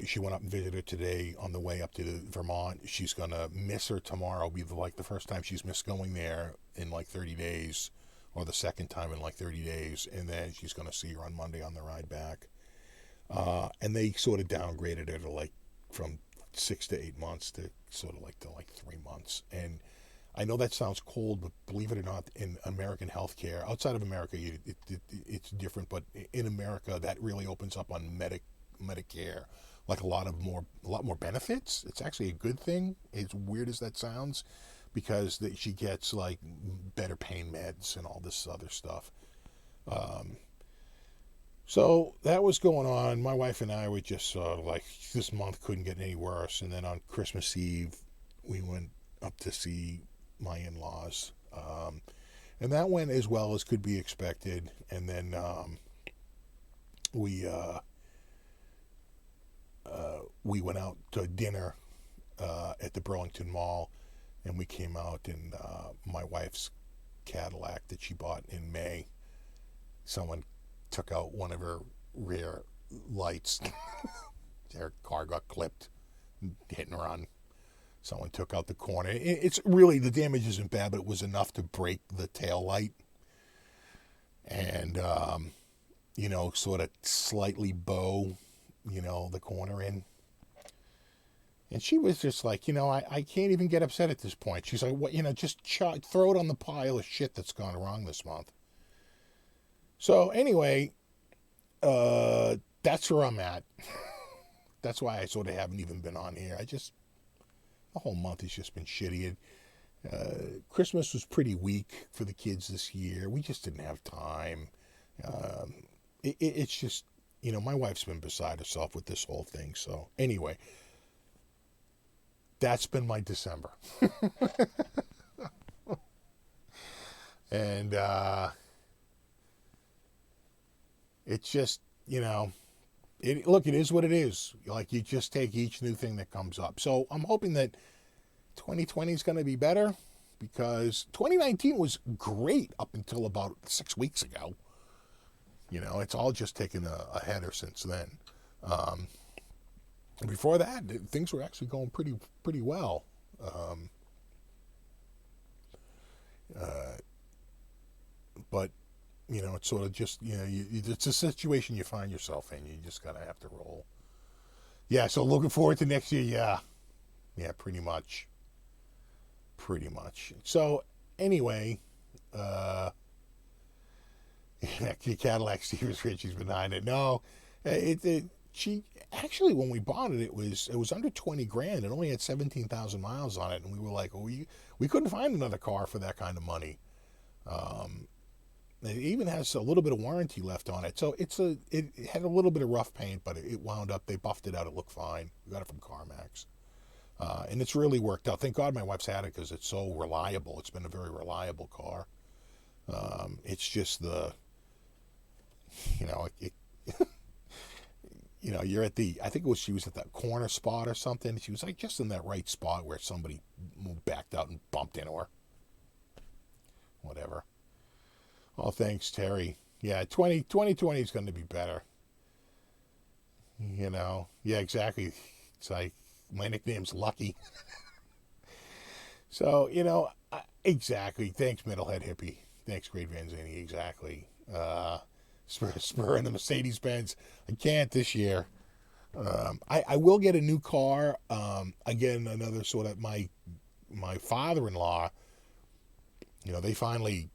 She went up and visited her today on the way up to Vermont. She's going to miss her tomorrow. It'll be the first time she's missed going there in like 30 days, or the second time in like 30 days. And then she's going to see her on Monday on the ride back. And they sort of downgraded her to from 6 to 8 months to sort of to 3 months. And I know that sounds cold, but believe it or not, in American healthcare, outside of America, it's different. But in America, that really opens up on Medicare, a lot more benefits. It's actually a good thing. As weird as that sounds, because she gets better pain meds and all this other stuff. So that was going on. My wife and I were just this month couldn't get any worse. And then on Christmas Eve, we went up to see my in-laws. And that went as well as could be expected. And then we went out to dinner at the Burlington Mall, and we came out in my wife's Cadillac that she bought in May. Someone took out one of her rear lights. Her car got clipped, hit and run. Someone took out the corner. It's really, the damage isn't bad, but it was enough to break the tail light. And, sort of slightly bow, the corner in. And she was just like, I can't even get upset at this point. She's like, what, just throw it on the pile of shit that's gone wrong this month. So anyway, that's where I'm at. That's why I sort of haven't even been on here. The whole month has just been shitty. Christmas was pretty weak for the kids this year. We just didn't have time. It's just, my wife's been beside herself with this whole thing. So anyway, that's been my December. And it's just, look, it is what it is. You just take each new thing that comes up. So I'm hoping that 2020 is going to be better, because 2019 was great up until about 6 weeks ago. It's all just taken a header since then. Before that, things were actually going pretty well. But it's sort of just, it's a situation you find yourself in. You just gotta have to roll. Yeah, so looking forward to next year. Yeah, pretty much. So anyway, Cadillac Stevens Ritchie's behind it. No, she actually, when we bought it, it was under 20 grand. It only had 17,000 miles on it, and we were like, we couldn't find another car for that kind of money. It even has a little bit of warranty left on it. So it had a little bit of rough paint, but it wound up, they buffed it out. It looked fine. We got it from CarMax. And it's really worked out. Thank God my wife's had it, because it's so reliable. It's been a very reliable car. It's just You know, you're at I think she was at that corner spot or something. She was like just in that right spot where somebody backed out and bumped into her. Whatever. Oh, thanks, Terry. Yeah, 2020 is going to be better. Yeah, exactly. It's like my nickname's Lucky. So, exactly. Thanks, Metalhead Hippie. Thanks, Great Vanzini. Exactly. Spur in the Mercedes Benz. I can't this year. I will get a new car. Again, another sort of my father-in-law. They finally,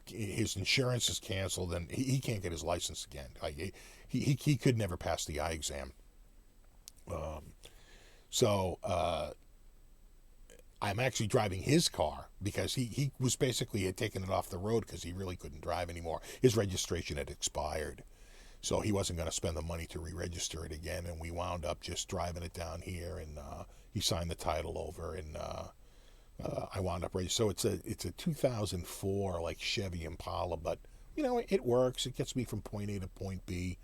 his insurance is canceled and he can't get his license again. Like he could never pass the eye exam. So I'm actually driving his car because he was basically had taken it off the road because he really couldn't drive anymore. His registration had expired. So he wasn't going to spend the money to re-register it again, and we wound up just driving it down here, and he signed the title over, and I wound up so it's a 2004 like Chevy Impala, but it works. It gets me from point A to point B.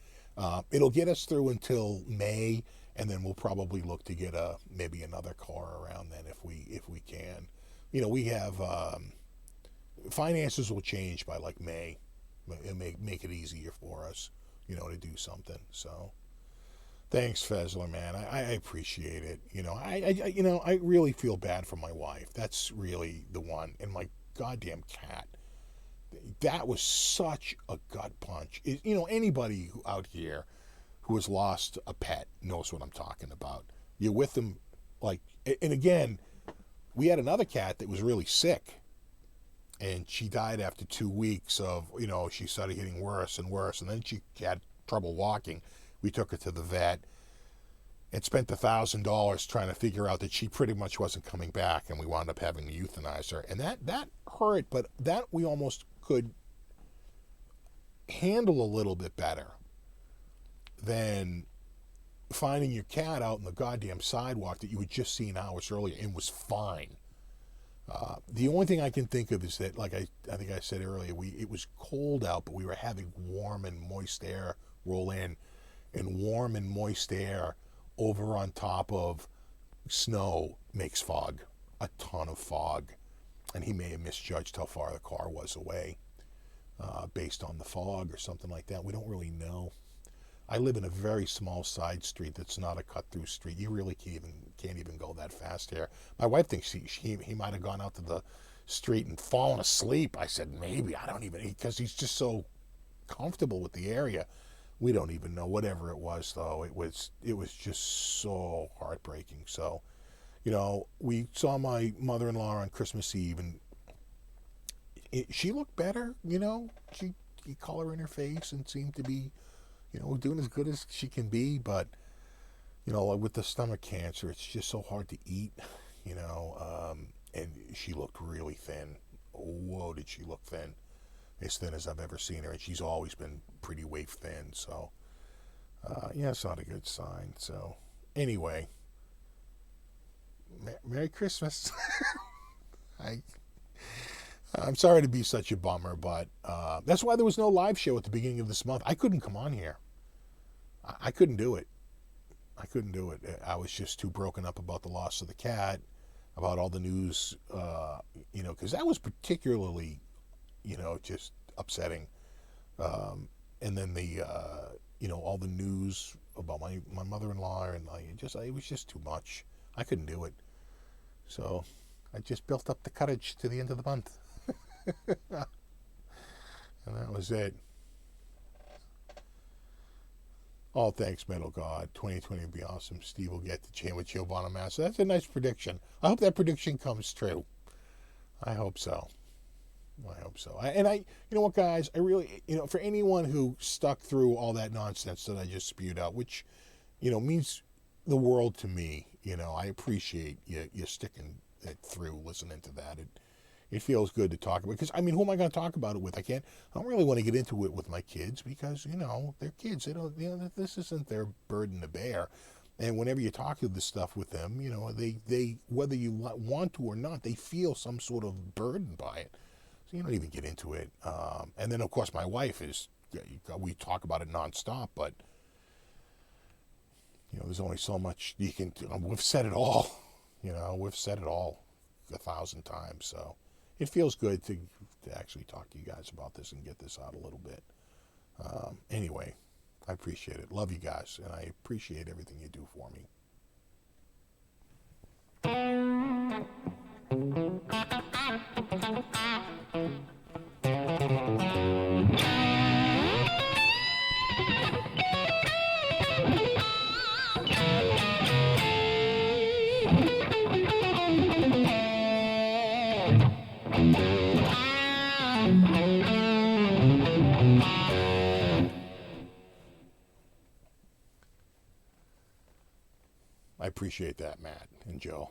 It'll get us through until May, and then we'll probably look to get maybe another car around then if we can. We have finances will change by like May. It'll make it easier for us, to do something. So, thanks, Fezler, man. I appreciate it. I really feel bad for my wife. That's really the one, and my goddamn cat. That was such a gut punch. Anybody out here who has lost a pet knows what I'm talking about. You're with them, and again, we had another cat that was really sick, and she died after 2 weeks of, she started getting worse and worse, and then she had trouble walking. We took her to the vet and spent $1,000 trying to figure out that she pretty much wasn't coming back, and we wound up having to euthanize her. And that hurt, but that we almost could handle a little bit better than finding your cat out on the goddamn sidewalk that you had just seen hours earlier and was fine. The only thing I can think of is that, like I think I said earlier, it was cold out, but we were having warm and moist air roll in, and warm and moist air over on top of snow makes fog, a ton of fog. And he may have misjudged how far the car was away based on the fog or something like that. We don't really know. I live in a very small side street that's not a cut-through street. You really can't even go that fast here. My wife thinks he might have gone out to the street and fallen asleep. I said, maybe. I don't even, because he's just so comfortable with the area. We don't even know. Whatever it was, though, it was just so heartbreaking. So, we saw my mother-in-law on Christmas Eve, and she looked better. She color in her face and seemed to be, doing as good as she can be. But, with the stomach cancer, it's just so hard to eat. And she looked really thin. Whoa, did she look thin? As thin as I've ever seen her, and she's always been pretty waif thin. So, it's not a good sign. So, anyway. Merry Christmas. I'm sorry to be such a bummer, but that's why there was no live show at the beginning of this month. I couldn't come on here. I couldn't do it. I was just too broken up about the loss of the cat, about all the news, because that was particularly, just upsetting. And then the, all the news about my mother-in-law, and it was just too much. I couldn't do it. So I just built up the courage to the end of the month. And that was it. Oh, thanks, Metal God. 2020 will be awesome. Steve will get the chain with Giovanna Massa. That's a nice prediction. I hope that prediction comes true. I hope so. You know what, guys? I really, for anyone who stuck through all that nonsense that I just spewed out, which, means the world to me. I appreciate you sticking it through, listening to that. It feels good to talk about, because, who am I going to talk about it with? I don't really want to get into it with my kids, because, they're kids. They don't, this isn't their burden to bear. And whenever you talk to this stuff with them, they whether you want to or not, they feel some sort of burden by it. So you don't even get into it. And then, of course, my wife is, we talk about it nonstop, but, there's only so much you can do. We've said it all. We've said it all 1,000 times. So it feels good to actually talk to you guys about this and get this out a little bit. Anyway, I appreciate it. Love you guys, and I appreciate everything you do for me. I appreciate that, Matt and Joe.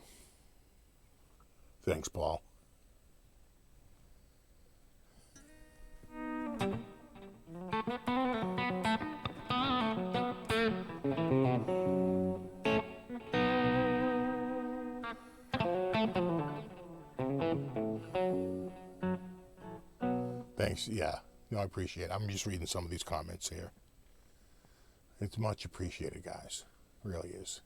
Thanks, Paul. Thanks. Yeah. No, I appreciate it. I'm just reading some of these comments here. It's much appreciated, guys. It really is.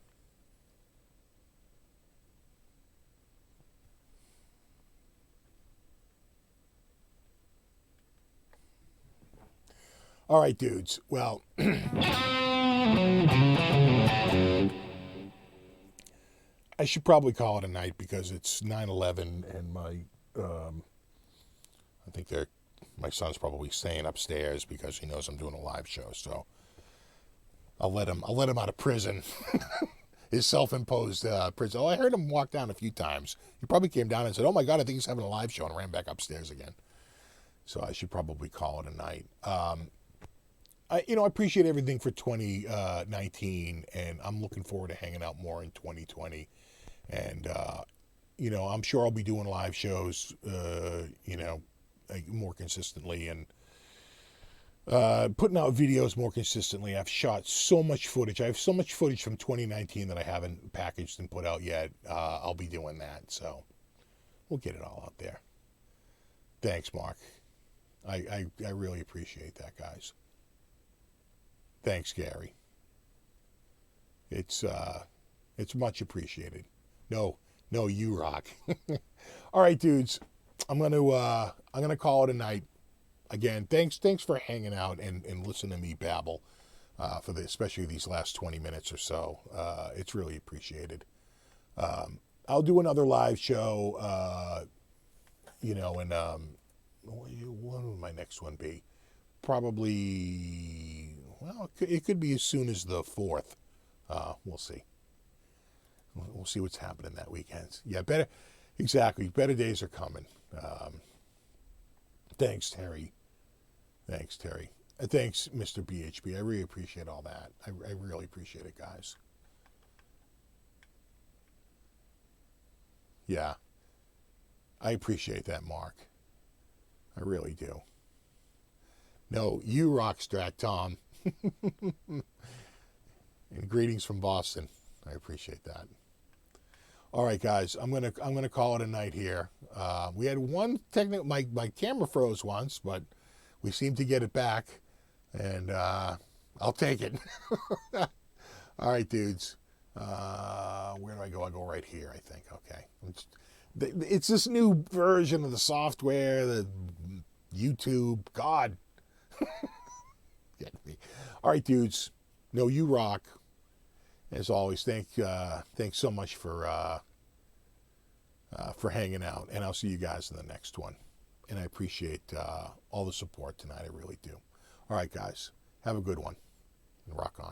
All right, dudes. Well, I should probably call it a night because it's 9/11 and I think my son's probably staying upstairs because he knows I'm doing a live show. So I'll let him out of prison. His self-imposed prison. Oh, I heard him walk down a few times. He probably came down and said, "Oh my God, I think he's having a live show," and ran back upstairs again. So I should probably call it a night. I appreciate everything for 2019, and I'm looking forward to hanging out more in 2020. And, I'm sure I'll be doing live shows, more consistently and putting out videos more consistently. I've shot so much footage. I have so much footage from 2019 that I haven't packaged and put out yet. I'll be doing that. So we'll get it all out there. Thanks, Mark. I really appreciate that, guys. Thanks, Gary. It's much appreciated. No, you rock. All right, dudes. I'm gonna call it a night. Again, thanks for hanging out and listening to me babble especially these last 20 minutes or so. It's really appreciated. I'll do another live show. And when would my next one be? Probably, well, it could be as soon as the 4th. We'll see. We'll see what's happening that weekend. Yeah, better days are coming. Thanks, Terry. Thanks, Mr. BHB. I really appreciate all that. I really appreciate it, guys. Yeah. I appreciate that, Mark. I really do. No, you rock, Strat Tom. And greetings from Boston. I appreciate that. All right, guys, I'm gonna call it a night here. We had one technical. My camera froze once, but we seem to get it back, and I'll take it. All right, dudes. Where do I go? I go right here, I think. Okay. It's this new version of the software, the YouTube. God. Get me. All right, dudes. No, you rock. As always, thanks so much for hanging out, and I'll see you guys in the next one. And I appreciate all the support tonight. I really do. All right, guys. Have a good one. And rock on.